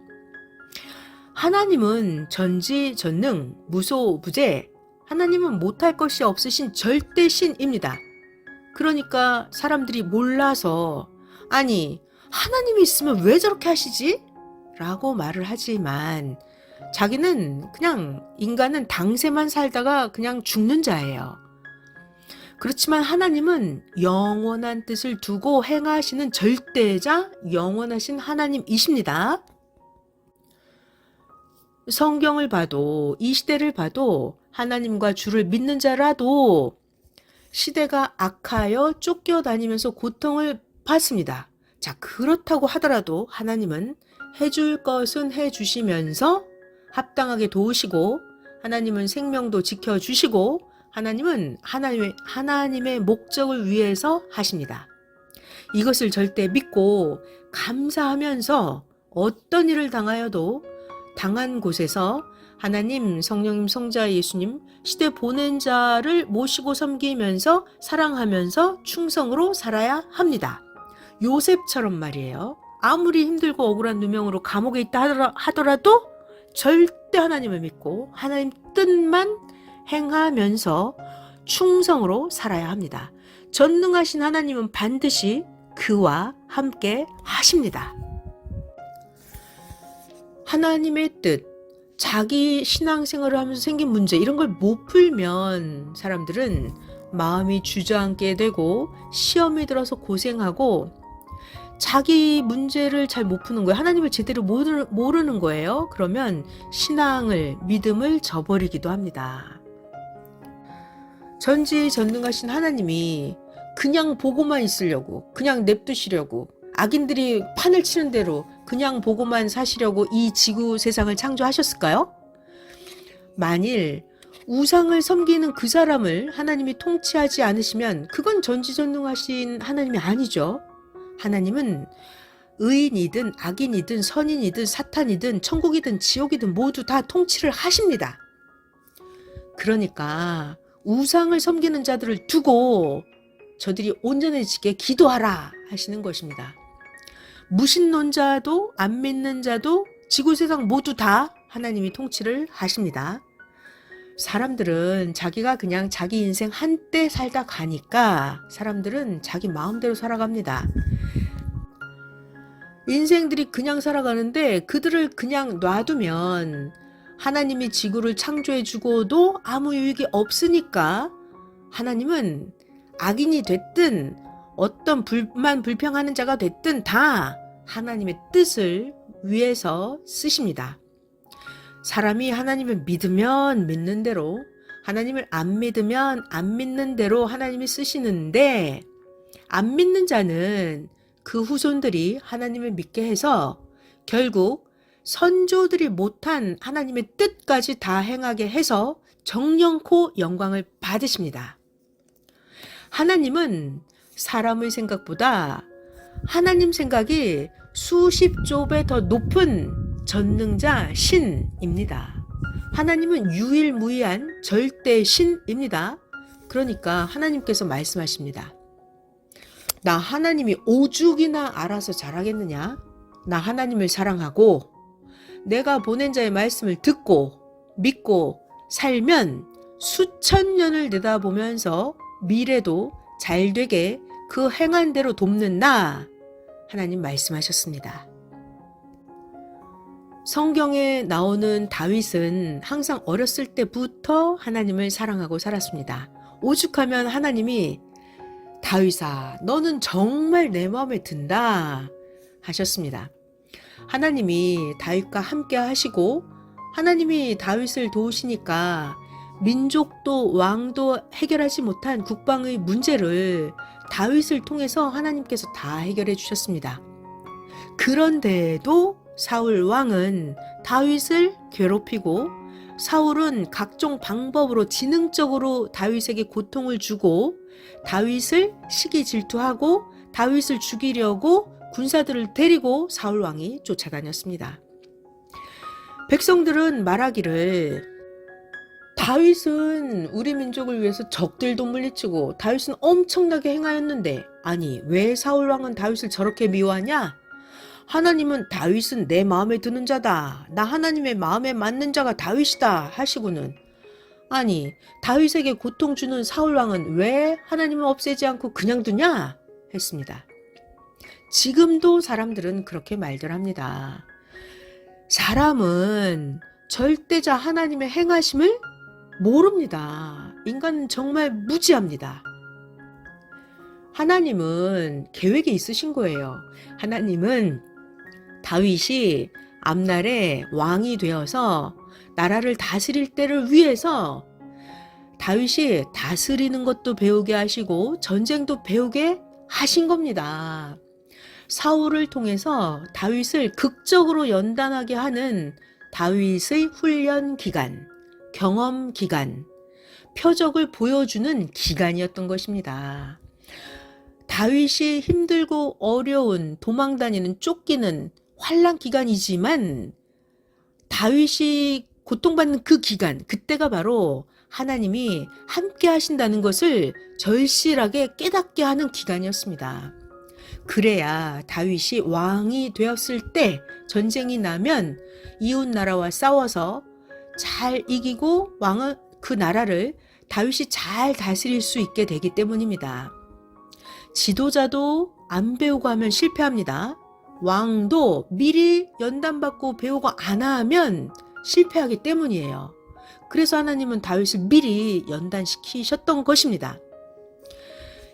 하나님은 전지전능, 무소부재, 하나님은 못할 것이 없으신 절대신입니다. 그러니까 사람들이 몰라서 아니 하나님이 있으면 왜 저렇게 하시지? 라고 말을 하지만 자기는 그냥 인간은 당세만 살다가 그냥 죽는 자예요. 그렇지만 하나님은 영원한 뜻을 두고 행하시는 절대자, 영원하신 하나님이십니다. 성경을 봐도 이 시대를 봐도 하나님과 주를 믿는 자라도 시대가 악하여 쫓겨다니면서 고통을 받습니다. 자, 그렇다고 하더라도 하나님은 해줄 것은 해주시면서 합당하게 도우시고 하나님은 생명도 지켜주시고 하나님은 하나님의 목적을 위해서 하십니다. 이것을 절대 믿고 감사하면서 어떤 일을 당하여도 당한 곳에서 하나님, 성령님, 성자 예수님, 시대 보낸 자를 모시고 섬기면서 사랑하면서 충성으로 살아야 합니다. 요셉처럼 말이에요. 아무리 힘들고 억울한 누명으로 감옥에 있다 하더라도 절대 하나님을 믿고 하나님 뜻만 행하면서 충성으로 살아야 합니다. 전능하신 하나님은 반드시 그와 함께 하십니다. 하나님의 뜻, 자기 신앙생활을 하면서 생긴 문제 이런 걸 못 풀면 사람들은 마음이 주저앉게 되고 시험이 들어서 고생하고 자기 문제를 잘 못 푸는 거예요. 하나님을 제대로 모르는 거예요. 그러면 신앙을, 믿음을 저버리기도 합니다. 전지전능하신 하나님이 그냥 보고만 있으려고, 그냥 냅두시려고, 악인들이 판을 치는 대로 그냥 보고만 사시려고 이 지구 세상을 창조하셨을까요? 만일 우상을 섬기는 그 사람을 하나님이 통치하지 않으시면 그건 전지전능하신 하나님이 아니죠. 하나님은 의인이든 악인이든 선인이든 사탄이든 천국이든 지옥이든 모두 다 통치를 하십니다. 그러니까 우상을 섬기는 자들을 두고 저들이 온전해지게 기도하라 하시는 것입니다. 무신론자도 안 믿는 자도 지구세상 모두 다 하나님이 통치를 하십니다. 사람들은 자기가 그냥 자기 인생 한때 살다 가니까 사람들은 자기 마음대로 살아갑니다. 인생들이 그냥 살아가는데 그들을 그냥 놔두면 하나님이 지구를 창조해 주고도 아무 유익이 없으니까 하나님은 악인이 됐든 어떤 불평하는 자가 됐든 다 하나님의 뜻을 위해서 쓰십니다. 사람이 하나님을 믿으면 믿는 대로, 하나님을 안 믿으면 안 믿는 대로 하나님이 쓰시는데 안 믿는 자는 그 후손들이 하나님을 믿게 해서 결국 선조들이 못한 하나님의 뜻까지 다 행하게 해서 정령코 영광을 받으십니다. 하나님은 사람의 생각보다 하나님 생각이 수십 조배 더 높은 전능자 신입니다. 하나님은 유일무이한 절대 신입니다. 그러니까 하나님께서 말씀하십니다. 나 하나님이 오죽이나 알아서 잘하겠느냐? 나 하나님을 사랑하고 내가 보낸 자의 말씀을 듣고 믿고 살면 수천 년을 내다보면서 미래도 잘 되게 그 행한 대로 돕는 나, 하나님 말씀하셨습니다. 성경에 나오는 다윗은 항상 어렸을 때부터 하나님을 사랑하고 살았습니다. 오죽하면 하나님이 다윗아, 너는 정말 내 마음에 든다 하셨습니다. 하나님이 다윗과 함께 하시고 하나님이 다윗을 도우시니까 민족도 왕도 해결하지 못한 국방의 문제를 다윗을 통해서 하나님께서 다 해결해 주셨습니다. 그런데도 사울 왕은 다윗을 괴롭히고 사울은 각종 방법으로 지능적으로 다윗에게 고통을 주고 다윗을 시기 질투하고 다윗을 죽이려고 군사들을 데리고 사울 왕이 쫓아다녔습니다. 백성들은 말하기를 다윗은 우리 민족을 위해서 적들도 물리치고 다윗은 엄청나게 행하였는데 아니 왜 사울 왕은 다윗을 저렇게 미워하냐? 하나님은 다윗은 내 마음에 드는 자다. 나 하나님의 마음에 맞는 자가 다윗이다 하시고는 아니 다윗에게 고통 주는 사울 왕은 왜 하나님을 없애지 않고 그냥 두냐? 했습니다. 지금도 사람들은 그렇게 말들 합니다. 사람은 절대자 하나님의 행하심을 모릅니다. 인간은 정말 무지합니다. 하나님은 계획이 있으신 거예요. 하나님은 다윗이 앞날에 왕이 되어서 나라를 다스릴 때를 위해서 다윗이 다스리는 것도 배우게 하시고 전쟁도 배우게 하신 겁니다. 사울을 통해서 다윗을 극적으로 연단하게 하는 다윗의 훈련 기간, 경험 기간, 표적을 보여주는 기간이었던 것입니다. 다윗이 힘들고 어려운 도망다니는 쫓기는 환난 기간이지만 다윗이 고통받는 그 기간, 그때가 바로 하나님이 함께 하신다는 것을 절실하게 깨닫게 하는 기간이었습니다. 그래야 다윗이 왕이 되었을 때 전쟁이 나면 이웃 나라와 싸워서 잘 이기고 왕은 그 나라를 다윗이 잘 다스릴 수 있게 되기 때문입니다. 지도자도 안 배우고 하면 실패합니다. 왕도 미리 연단받고 배우고 안 하면 실패하기 때문이에요. 그래서 하나님은 다윗을 미리 연단시키셨던 것입니다.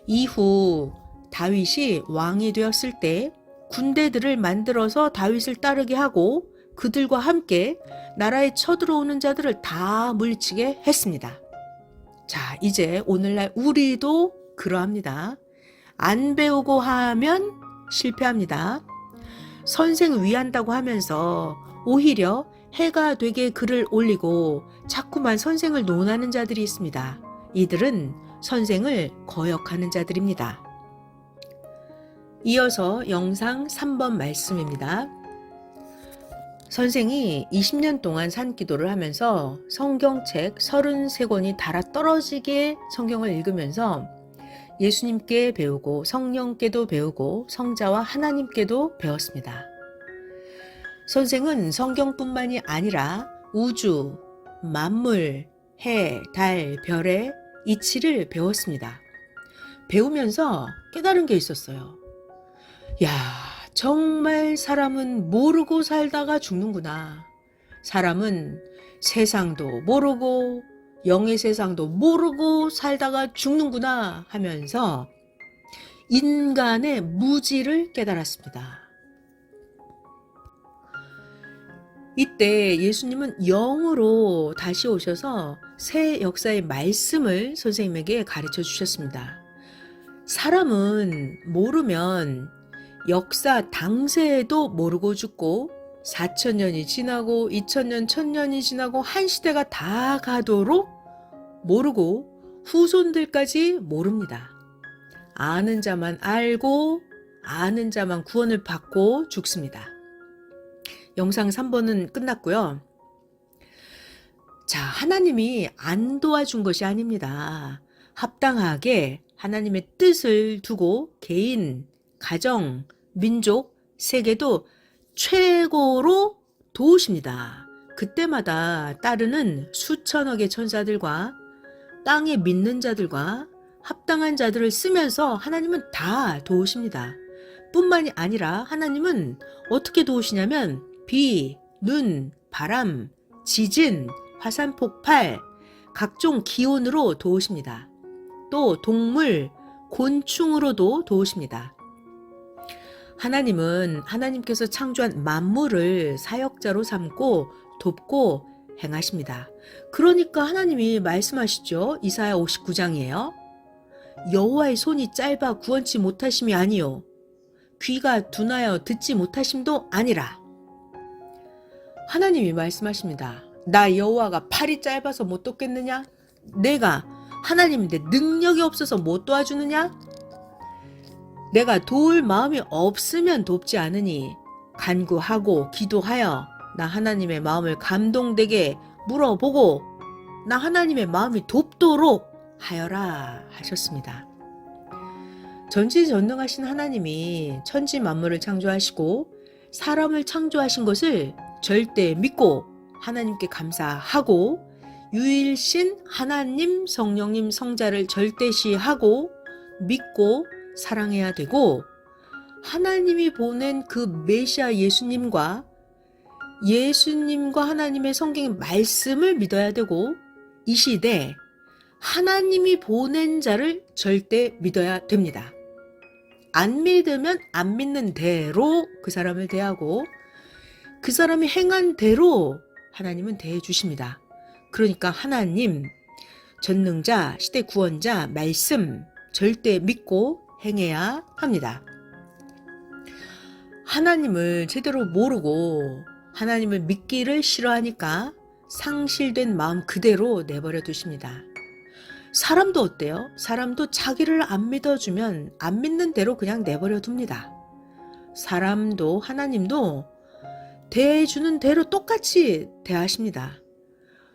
이후 다윗이 왕이 되었을 때 군대들을 만들어서 다윗을 따르게 하고 그들과 함께 나라에 쳐들어오는 자들을 다 물리치게 했습니다. 자, 이제 오늘날 우리도 그러합니다. 안 배우고 하면 실패합니다. 선생 위한다고 하면서 오히려 해가 되게 글을 올리고 자꾸만 선생을 논하는 자들이 있습니다. 이들은 선생을 거역하는 자들입니다. 이어서 영상 3번 말씀입니다. 선생이 20년 동안 산기도를 하면서 성경책 33권이 달아 떨어지게 성경을 읽으면서 예수님께 배우고 성령께도 배우고 성자와 하나님께도 배웠습니다. 선생은 성경뿐만이 아니라 우주, 만물, 해, 달, 별의 이치를 배웠습니다. 배우면서 깨달은 게 있었어요. 야, 정말 사람은 모르고 살다가 죽는구나. 사람은 세상도 모르고 영의 세상도 모르고 살다가 죽는구나 하면서 인간의 무지를 깨달았습니다. 이때 예수님은 영으로 다시 오셔서 새 역사의 말씀을 선생님에게 가르쳐 주셨습니다. 사람은 모르면 역사 당세에도 모르고 죽고 4,000년이 지나고 2,000년, 1,000년이 지나고 한 시대가 다 가도록 모르고 후손들까지 모릅니다. 아는 자만 알고 아는 자만 구원을 받고 죽습니다. 영상 3번은 끝났고요. 자, 하나님이 안 도와준 것이 아닙니다. 합당하게 하나님의 뜻을 두고 개인, 가정, 민족, 세계도 최고로 도우십니다. 그때마다 따르는 수천억의 천사들과 땅에 믿는 자들과 합당한 자들을 쓰면서 하나님은 다 도우십니다. 뿐만이 아니라 하나님은 어떻게 도우시냐면 비, 눈, 바람, 지진, 화산 폭발, 각종 기온으로 도우십니다. 또 동물, 곤충으로도 도우십니다. 하나님은 하나님께서 창조한 만물을 사역자로 삼고 돕고 행하십니다. 그러니까 하나님이 말씀하시죠. 이사야 59장이에요. 여호와의 손이 짧아 구원치 못하심이 아니요 귀가 둔하여 듣지 못하심도 아니라. 하나님이 말씀하십니다. 나 여호와가 팔이 짧아서 못 돕겠느냐? 내가 하나님인데 능력이 없어서 못 도와주느냐? 내가 도울 마음이 없으면 돕지 않으니 간구하고 기도하여 나 하나님의 마음을 감동되게 물어보고 나 하나님의 마음이 돕도록 하여라 하셨습니다. 전지전능하신 하나님이 천지 만물을 창조하시고 사람을 창조하신 것을 절대 믿고 하나님께 감사하고 유일신 하나님 성령님 성자를 절대시하고 믿고 사랑해야 되고 하나님이 보낸 그 메시아 예수님과 하나님의 성경의 말씀을 믿어야 되고 이 시대 하나님이 보낸 자를 절대 믿어야 됩니다. 안 믿으면 안 믿는 대로 그 사람을 대하고 그 사람이 행한 대로 하나님은 대해 주십니다. 그러니까 하나님, 전능자, 시대 구원자, 말씀 절대 믿고 행해야 합니다. 하나님을 제대로 모르고 하나님을 믿기를 싫어하니까 상실된 마음 그대로 내버려 두십니다. 사람도 어때요? 사람도 자기를 안 믿어주면 안 믿는 대로 그냥 내버려 둡니다. 사람도 하나님도 대해주는 대로 똑같이 대하십니다.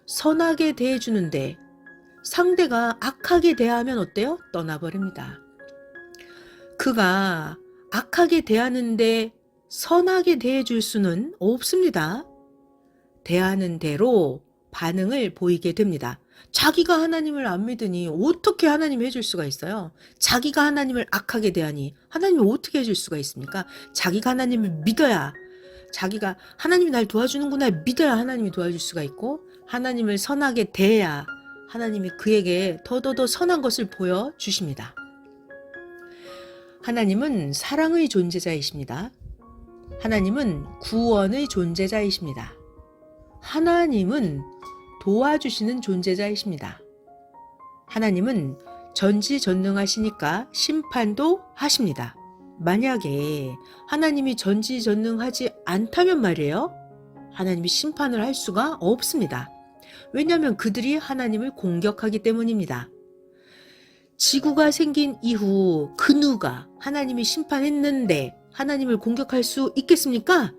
선하게 대해주는데 상대가 악하게 대하면 어때요? 떠나버립니다. 그가 악하게 대하는데 선하게 대해줄 수는 없습니다. 대하는 대로 반응을 보이게 됩니다. 자기가 하나님을 안 믿으니 어떻게 하나님이 해줄 수가 있어요? 자기가 하나님을 악하게 대하니 하나님이 어떻게 해줄 수가 있습니까? 자기가 하나님을 믿어야 자기가 하나님이 날 도와주는구나 믿어야 하나님이 도와줄 수가 있고 하나님을 선하게 대해야 하나님이 그에게 더더더 선한 것을 보여주십니다. 하나님은 사랑의 존재자이십니다. 하나님은 구원의 존재자이십니다. 하나님은 도와주시는 존재자이십니다. 하나님은 전지전능하시니까 심판도 하십니다. 만약에 하나님이 전지전능하지 않다면 말이에요. 하나님이 심판을 할 수가 없습니다. 왜냐하면 그들이 하나님을 공격하기 때문입니다. 지구가 생긴 이후 그 누가 하나님이 심판했는데 하나님을 공격할 수 있겠습니까?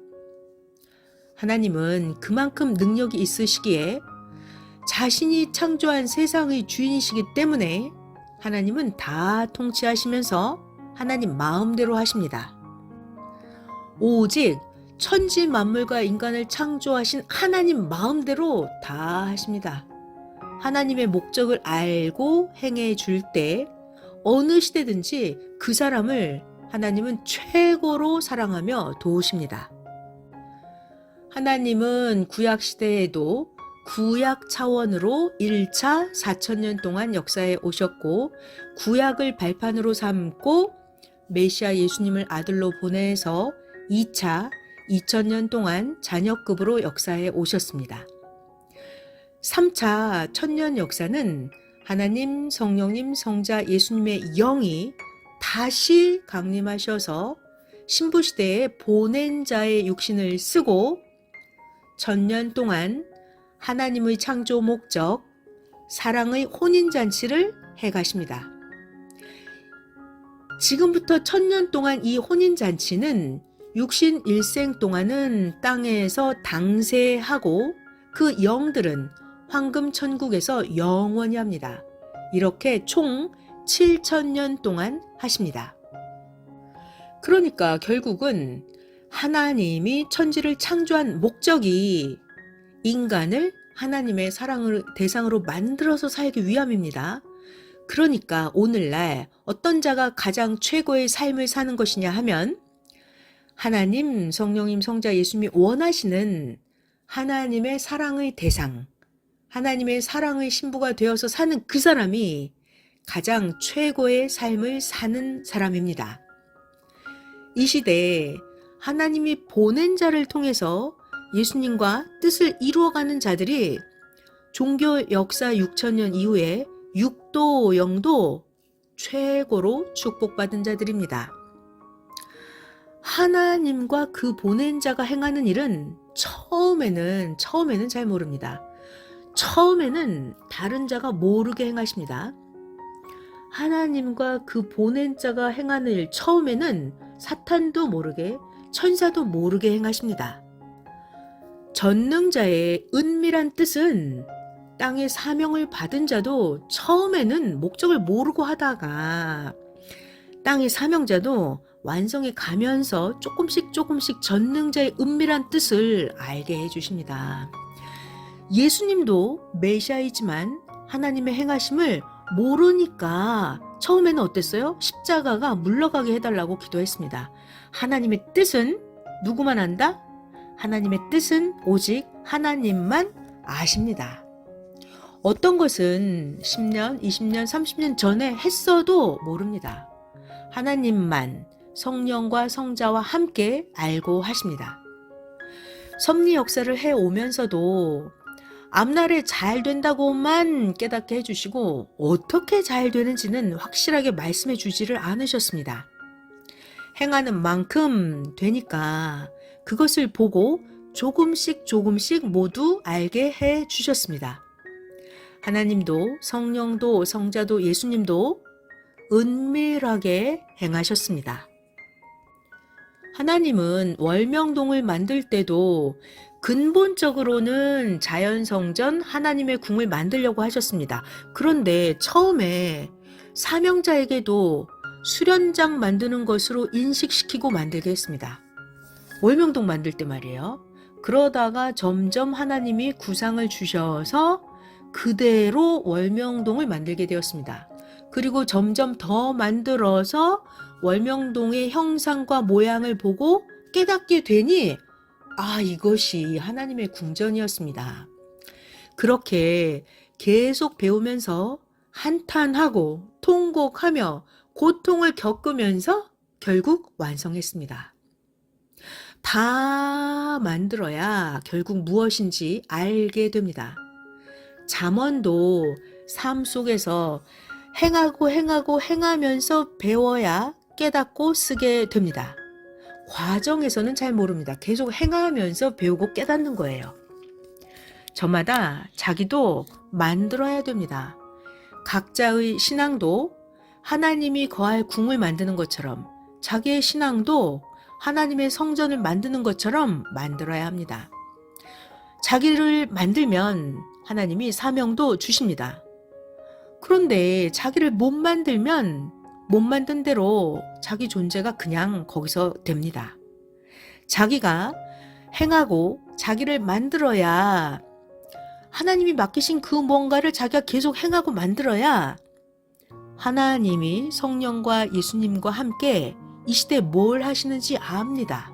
하나님은 그만큼 능력이 있으시기에 자신이 창조한 세상의 주인이시기 때문에 하나님은 다 통치하시면서 하나님 마음대로 하십니다. 오직 천지 만물과 인간을 창조하신 하나님 마음대로 다 하십니다. 하나님의 목적을 알고 행해 줄 때 어느 시대든지 그 사람을 하나님은 최고로 사랑하며 도우십니다. 하나님은 구약 시대에도 구약 차원으로 1차 4,000년 동안 역사에 오셨고 구약을 발판으로 삼고 메시아 예수님을 아들로 보내서 2차 2,000년 동안 자녀급으로 역사에 오셨습니다. 3차 천년 역사는 하나님, 성령님, 성자 예수님의 영이 다시 강림하셔서 신부시대에 보낸 자의 육신을 쓰고 1000년 동안 하나님의 창조 목적, 사랑의 혼인잔치를 해가십니다. 지금부터 1000년 동안 이 혼인잔치는 육신 일생 동안은 땅에서 당세하고 그 영들은 황금 천국에서 영원히 합니다. 이렇게 총 7,000년 동안 하십니다. 그러니까 결국은 하나님이 천지를 창조한 목적이 인간을 하나님의 사랑을 대상으로 만들어서 살기 위함입니다. 그러니까 오늘날 어떤 자가 가장 최고의 삶을 사는 것이냐 하면 하나님, 성령님, 성자, 예수님이 원하시는 하나님의 사랑의 대상, 하나님의 사랑의 신부가 되어서 사는 그 사람이 가장 최고의 삶을 사는 사람입니다. 이 시대에 하나님이 보낸 자를 통해서 예수님과 뜻을 이루어가는 자들이 종교 역사 6,000년 이후에 육도, 영도 최고로 축복받은 자들입니다. 하나님과 그 보낸 자가 행하는 일은 처음에는 잘 모릅니다. 처음에는 다른 자가 모르게 행하십니다. 하나님과 그 보낸 자가 행하는 일 처음에는 사탄도 모르게 천사도 모르게 행하십니다. 전능자의 은밀한 뜻은 땅의 사명을 받은 자도 처음에는 목적을 모르고 하다가 땅의 사명자도 완성해 가면서 조금씩 전능자의 은밀한 뜻을 알게 해주십니다. 예수님도 메시아이지만 하나님의 행하심을 모르니까 처음에는 어땠어요? 십자가가 물러가게 해달라고 기도했습니다. 하나님의 뜻은 누구만 안다? 하나님의 뜻은 오직 하나님만 아십니다. 어떤 것은 10년, 20년, 30년 전에 했어도 모릅니다. 하나님만 성령과 성자와 함께 알고 하십니다. 섭리 역사를 해오면서도 앞날에 잘 된다고만 깨닫게 해주시고 어떻게 잘 되는지는 확실하게 말씀해 주지를 않으셨습니다. 행하는 만큼 되니까 그것을 보고 조금씩 모두 알게 해 주셨습니다. 하나님도 성령도 성자도 예수님도 은밀하게 행하셨습니다. 하나님은 월명동을 만들 때도 근본적으로는 자연성전 하나님의 궁을 만들려고 하셨습니다. 그런데 처음에 사명자에게도 수련장 만드는 것으로 인식시키고 만들게 했습니다. 월명동 만들 때 말이에요. 그러다가 점점 하나님이 구상을 주셔서 그대로 월명동을 만들게 되었습니다. 그리고 점점 더 만들어서 월명동의 형상과 모양을 보고 깨닫게 되니 이것이 하나님의 궁전이었습니다. 그렇게 계속 배우면서 한탄하고 통곡하며 고통을 겪으면서 결국 완성했습니다. 다 만들어야 결국 무엇인지 알게 됩니다. 잠언도 삶 속에서 행하면서 배워야 깨닫고 쓰게 됩니다. 과정에서는 잘 모릅니다. 계속 행하면서 배우고 깨닫는 거예요. 저마다 자기도 만들어야 됩니다. 각자의 신앙도 하나님이 거할 궁을 만드는 것처럼 자기의 신앙도 하나님의 성전을 만드는 것처럼 만들어야 합니다. 자기를 만들면 하나님이 사명도 주십니다. 그런데 자기를 못 만들면 못 만든 대로 자기 존재가 그냥 거기서 됩니다. 자기가 행하고 자기를 만들어야 하나님이 맡기신 그 뭔가를 자기가 계속 행하고 만들어야 하나님이 성령과 예수님과 함께 이 시대에 뭘 하시는지 압니다.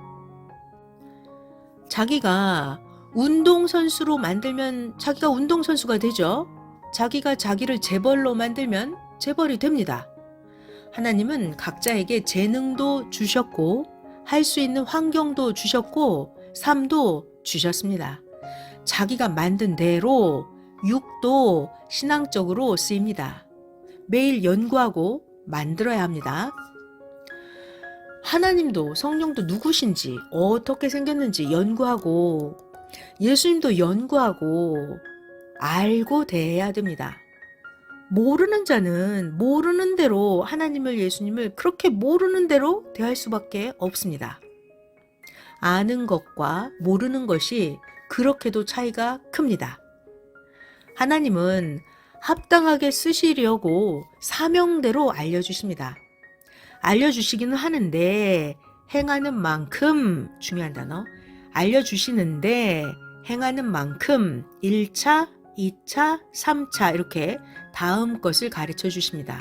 자기가 운동선수로 만들면 자기가 운동선수가 되죠. 자기가 자기를 재벌로 만들면 재벌이 됩니다. 하나님은 각자에게 재능도 주셨고 할 수 있는 환경도 주셨고 삶도 주셨습니다. 자기가 만든 대로 육도 신앙적으로 쓰입니다. 매일 연구하고 만들어야 합니다. 하나님도 성령도 누구신지 어떻게 생겼는지 연구하고 예수님도 연구하고 알고 대해야 됩니다. 모르는 자는 모르는 대로 하나님을 예수님을 그렇게 모르는 대로 대할 수밖에 없습니다. 아는 것과 모르는 것이 그렇게도 차이가 큽니다. 하나님은 합당하게 쓰시려고 사명대로 알려주십니다. 알려주시기는 하는데 행하는 만큼, 중요한 단어, 알려주시는데 행하는 만큼 1차, 2차, 3차 이렇게 다음 것을 가르쳐 주십니다.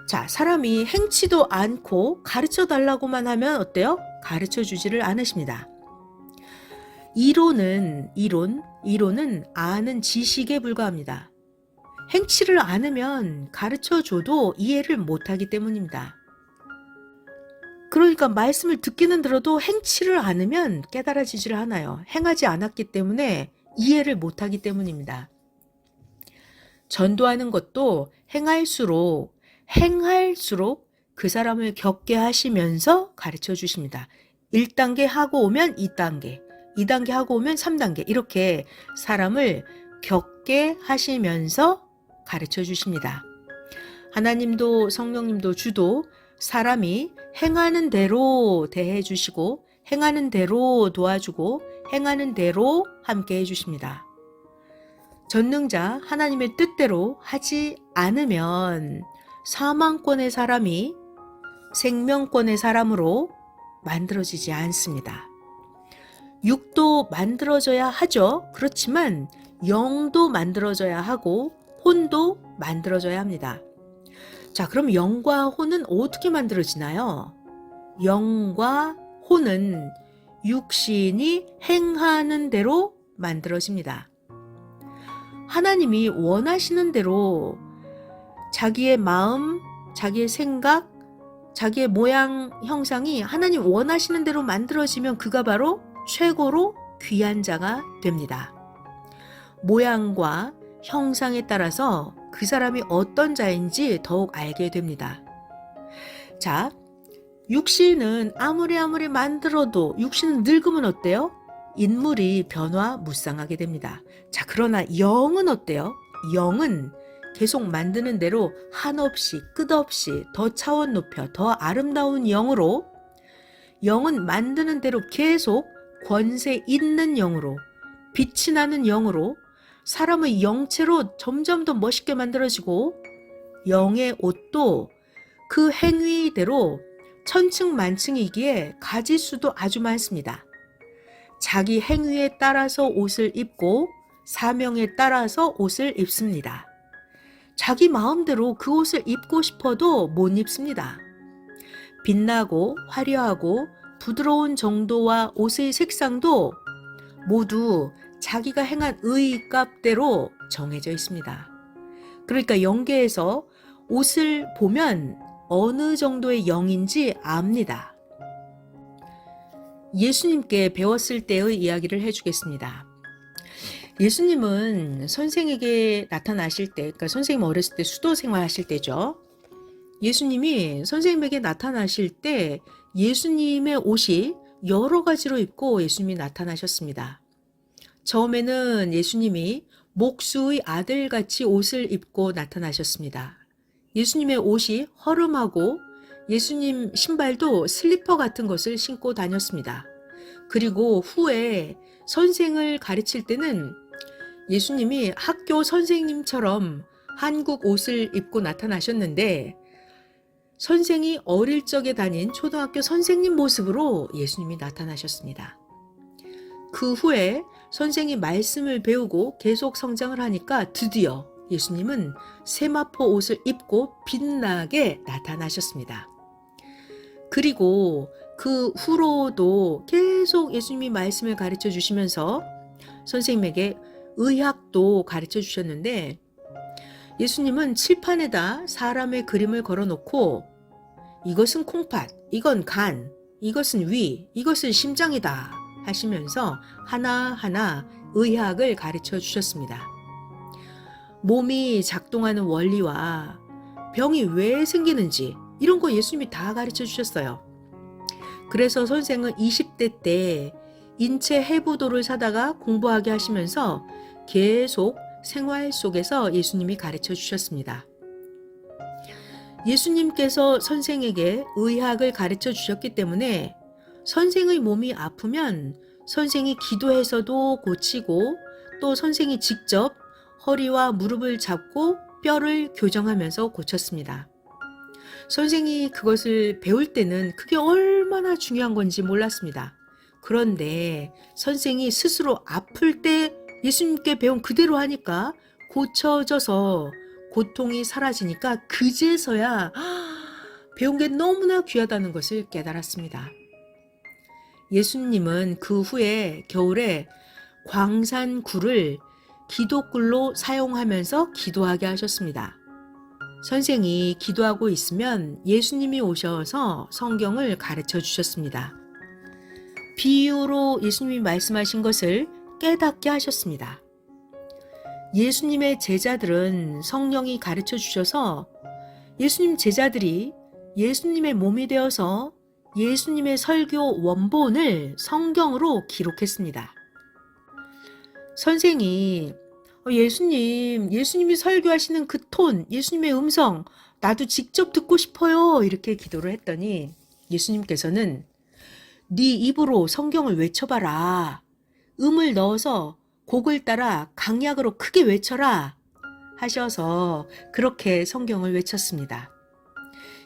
자, 사람이 행치도 않고 가르쳐 달라고만 하면 어때요? 가르쳐 주지를 않으십니다. 이론은 아는 지식에 불과합니다. 행치를 않으면 가르쳐 줘도 이해를 못하기 때문입니다. 그러니까 말씀을 듣기는 들어도 행치를 않으면 깨달아지지를 않아요. 행하지 않았기 때문에 이해를 못하기 때문입니다. 전도하는 것도 행할수록 그 사람을 겪게 하시면서 가르쳐 주십니다. 1단계 하고 오면 2단계, 2단계 하고 오면 3단계 이렇게 사람을 겪게 하시면서 가르쳐 주십니다. 하나님도 성령님도 주도 사람이 행하는 대로 대해 주시고 행하는 대로 도와주고 행하는 대로 함께 해 주십니다. 전능자 하나님의 뜻대로 하지 않으면 사망권의 사람이 생명권의 사람으로 만들어지지 않습니다. 육도 만들어져야 하죠. 그렇지만 영도 만들어져야 하고 혼도 만들어져야 합니다. 자, 그럼 영과 혼은 어떻게 만들어지나요? 영과 혼은 육신이 행하는 대로 만들어집니다. 하나님이 원하시는 대로 자기의 마음, 자기의 생각, 자기의 모양, 형상이 하나님 원하시는 대로 만들어지면 그가 바로 최고로 귀한 자가 됩니다. 모양과 형상에 따라서 그 사람이 어떤 자인지 더욱 알게 됩니다. 자, 육신은 아무리 만들어도 육신은 늙으면 어때요? 인물이 변화무쌍하게 됩니다. 자, 그러나 영은 어때요? 영은 계속 만드는 대로 한없이 끝없이 더 차원 높여 더 아름다운 영으로, 영은 만드는 대로 계속 권세 있는 영으로, 빛이 나는 영으로 사람의 영체로 점점 더 멋있게 만들어지고, 영의 옷도 그 행위대로 천층만층이기에 가지수도 아주 많습니다. 자기 행위에 따라서 옷을 입고 사명에 따라서 옷을 입습니다. 자기 마음대로 그 옷을 입고 싶어도 못 입습니다. 빛나고 화려하고 부드러운 정도와 옷의 색상도 모두 자기가 행한 의값대로 정해져 있습니다. 그러니까 영계에서 옷을 보면 어느 정도의 영인지 압니다. 예수님께 배웠을 때의 이야기를 해주겠습니다. 예수님은 선생에게 나타나실 때, 그러니까 선생님 어렸을 때 수도 생활하실 때죠. 예수님이 선생님에게 나타나실 때 예수님의 옷이 여러 가지로 입고 예수님이 나타나셨습니다. 처음에는 예수님이 목수의 아들같이 옷을 입고 나타나셨습니다. 예수님의 옷이 허름하고 예수님 신발도 슬리퍼 같은 것을 신고 다녔습니다. 그리고 후에 선생을 가르칠 때는 예수님이 학교 선생님처럼 한국 옷을 입고 나타나셨는데, 선생이 어릴 적에 다닌 초등학교 선생님 모습으로 예수님이 나타나셨습니다. 그 후에 선생이 말씀을 배우고 계속 성장을 하니까 드디어 예수님은 세마포 옷을 입고 빛나게 나타나셨습니다. 그리고 그 후로도 계속 예수님이 말씀을 가르쳐 주시면서 선생님에게 의학도 가르쳐 주셨는데, 예수님은 칠판에다 사람의 그림을 걸어놓고 이것은 콩팥, 이건 간, 이것은 위, 이것은 심장이다 하시면서 하나하나 의학을 가르쳐 주셨습니다. 몸이 작동하는 원리와 병이 왜 생기는지 이런 거 예수님이 다 가르쳐 주셨어요. 그래서 선생은 20대 때 인체 해부도를 사다가 공부하게 하시면서 계속 생활 속에서 예수님이 가르쳐 주셨습니다. 예수님께서 선생에게 의학을 가르쳐 주셨기 때문에 선생의 몸이 아프면 선생이 기도해서도 고치고, 또 선생이 직접 허리와 무릎을 잡고 뼈를 교정하면서 고쳤습니다. 선생이 그것을 배울 때는 그게 얼마나 중요한 건지 몰랐습니다. 그런데 선생이 스스로 아플 때 예수님께 배운 그대로 하니까 고쳐져서 고통이 사라지니까 그제서야 배운 게 너무나 귀하다는 것을 깨달았습니다. 예수님은 그 후에 겨울에 광산굴을 기도굴로 사용하면서 기도하게 하셨습니다. 선생이 기도하고 있으면 예수님이 오셔서 성경을 가르쳐 주셨습니다. 비유로 예수님이 말씀하신 것을 깨닫게 하셨습니다. 예수님의 제자들은 성령이 가르쳐 주셔서 예수님 제자들이 예수님의 몸이 되어서 예수님의 설교 원본을 성경으로 기록했습니다. 선생이 예수님이 설교하시는 그 톤, 예수님의 음성, 나도 직접 듣고 싶어요. 이렇게 기도를 했더니 예수님께서는 네 입으로 성경을 외쳐봐라. 음을 넣어서 곡을 따라 강약으로 크게 외쳐라 하셔서 그렇게 성경을 외쳤습니다.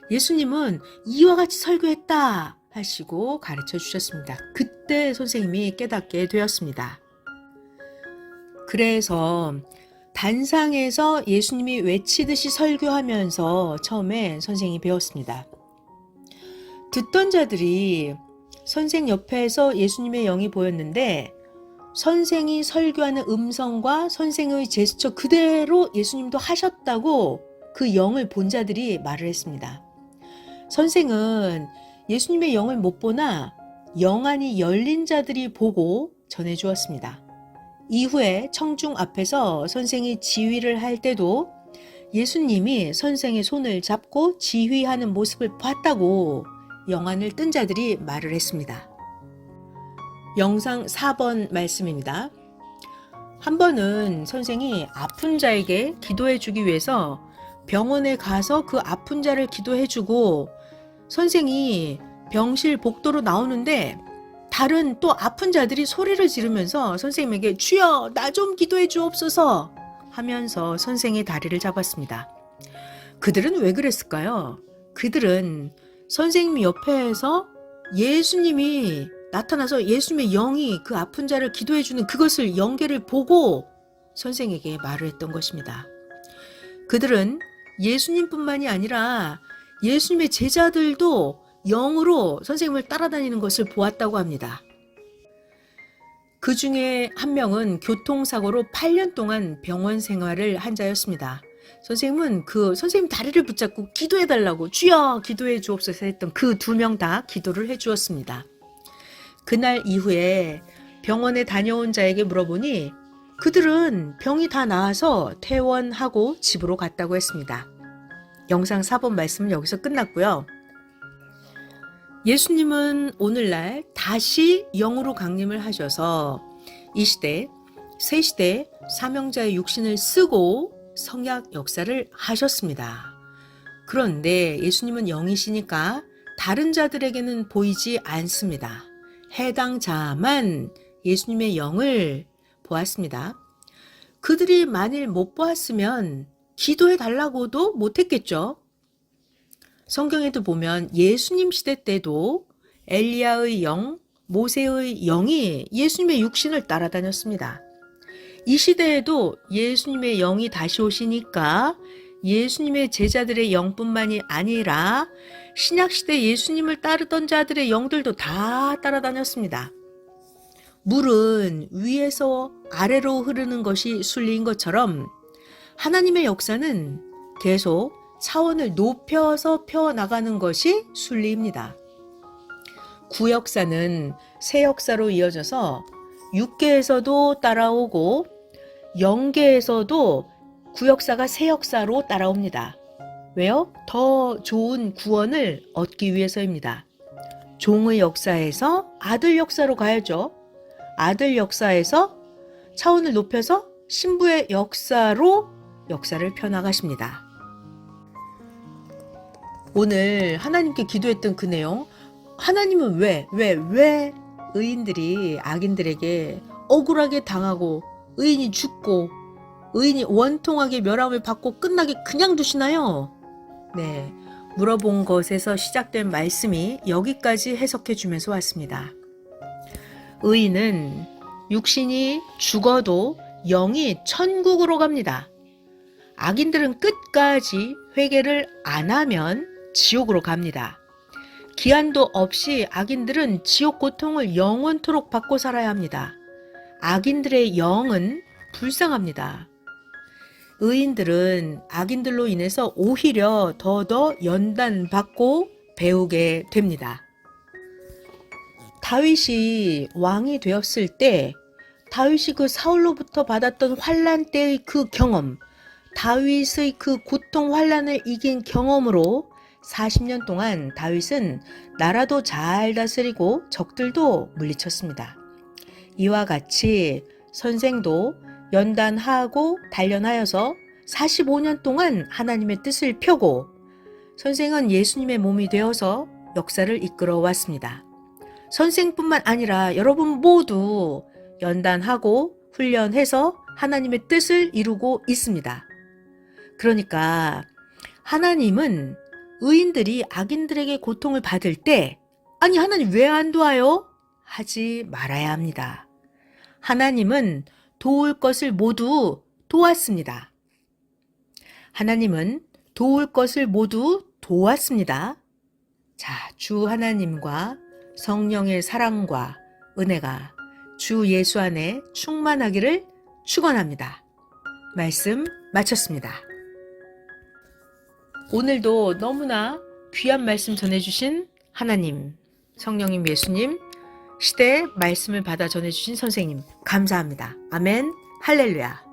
예수님은 이와 같이 설교했다 하시고 가르쳐 주셨습니다. 그때 선생님이 깨닫게 되었습니다. 그래서 단상에서 예수님이 외치듯이 설교하면서 처음에 선생이 배웠습니다. 듣던 자들이 선생 옆에서 예수님의 영이 보였는데 선생이 설교하는 음성과 선생의 제스처 그대로 예수님도 하셨다고 그 영을 본 자들이 말을 했습니다. 선생은 예수님의 영을 못 보나 영안이 열린 자들이 보고 전해주었습니다. 이후에 청중 앞에서 선생이 지휘를 할 때도 예수님이 선생의 손을 잡고 지휘하는 모습을 봤다고 영안을 뜬 자들이 말을 했습니다. 영상 4번 말씀입니다. 한 번은 선생이 아픈 자에게 기도해 주기 위해서 병원에 가서 그 아픈 자를 기도해 주고 선생이 병실 복도로 나오는데 다른 또 아픈 자들이 소리를 지르면서 선생님에게 주여 나 좀 기도해 주옵소서 하면서 선생의 다리를 잡았습니다. 그들은 왜 그랬을까요? 그들은 선생님 옆에서 예수님이 나타나서 예수님의 영이 그 아픈 자를 기도해 주는 그것을 연계를 보고 선생에게 말을 했던 것입니다. 그들은 예수님뿐만이 아니라 예수님의 제자들도 영으로 선생님을 따라다니는 것을 보았다고 합니다. 그 중에 한 명은 교통사고로 8년 동안 병원 생활을 한 자였습니다. 선생님은 선생님 다리를 붙잡고 기도해달라고 주여 기도해 주옵소서 했던 그 2명 다 기도를 해 주었습니다. 그날 이후에 병원에 다녀온 자에게 물어보니 그들은 병이 다 나아서 퇴원하고 집으로 갔다고 했습니다. 영상 4번 말씀은 여기서 끝났고요. 예수님은 오늘날 다시 영으로 강림을 하셔서 이 시대, 새 시대 사명자의 육신을 쓰고 성약 역사를 하셨습니다. 그런데 예수님은 영이시니까 다른 자들에게는 보이지 않습니다. 해당 자만 예수님의 영을 보았습니다. 그들이 만일 못 보았으면 기도해 달라고도 못했겠죠. 성경에도 보면 예수님 시대 때도 엘리야의 영, 모세의 영이 예수님의 육신을 따라다녔습니다. 이 시대에도 예수님의 영이 다시 오시니까 예수님의 제자들의 영뿐만이 아니라 신약시대 예수님을 따르던 자들의 영들도 다 따라다녔습니다. 물은 위에서 아래로 흐르는 것이 순리인 것처럼 하나님의 역사는 계속 차원을 높여서 펴나가는 것이 순리입니다. 구역사는 새 역사로 이어져서 육계에서도 따라오고 영계에서도 구역사가 새 역사로 따라옵니다. 왜요? 더 좋은 구원을 얻기 위해서입니다. 종의 역사에서 아들 역사로 가야죠. 아들 역사에서 차원을 높여서 신부의 역사로 역사를 펴나가십니다. 오늘 하나님께 기도했던 그 내용, 하나님은 왜 의인들이 악인들에게 억울하게 당하고 의인이 죽고 의인이 원통하게 멸함을 받고 끝나게 그냥 두시나요? 네, 물어본 것에서 시작된 말씀이 여기까지 해석해 주면서 왔습니다. 의인은 육신이 죽어도 영이 천국으로 갑니다. 악인들은 끝까지 회개를 안 하면 지옥으로 갑니다. 기한도 없이 악인들은 지옥 고통을 영원토록 받고 살아야 합니다. 악인들의 영은 불쌍합니다. 의인들은 악인들로 인해서 오히려 더더 연단받고 배우게 됩니다. 다윗이 왕이 되었을 때 다윗이 그 사울로부터 받았던 환난 때의 그 경험, 다윗의 그 고통 환난을 이긴 경험으로 40년 동안 다윗은 나라도 잘 다스리고 적들도 물리쳤습니다. 이와 같이 선생도 연단하고 단련하여서 45년 동안 하나님의 뜻을 펴고 선생은 예수님의 몸이 되어서 역사를 이끌어 왔습니다. 선생뿐만 아니라 여러분 모두 연단하고 훈련해서 하나님의 뜻을 이루고 있습니다. 그러니까 하나님은 의인들이 악인들에게 고통을 받을 때 아니 하나님 왜 안 도와요? 하지 말아야 합니다. 하나님은 도울 것을 모두 도왔습니다. 하나님은 도울 것을 모두 도왔습니다. 자, 주 하나님과 성령의 사랑과 은혜가 주 예수 안에 충만하기를 축원합니다. 말씀 마쳤습니다. 오늘도 너무나 귀한 말씀 전해주신 하나님, 성령님 예수님, 시대의 말씀을 받아 전해주신 선생님 감사합니다. 아멘, 할렐루야.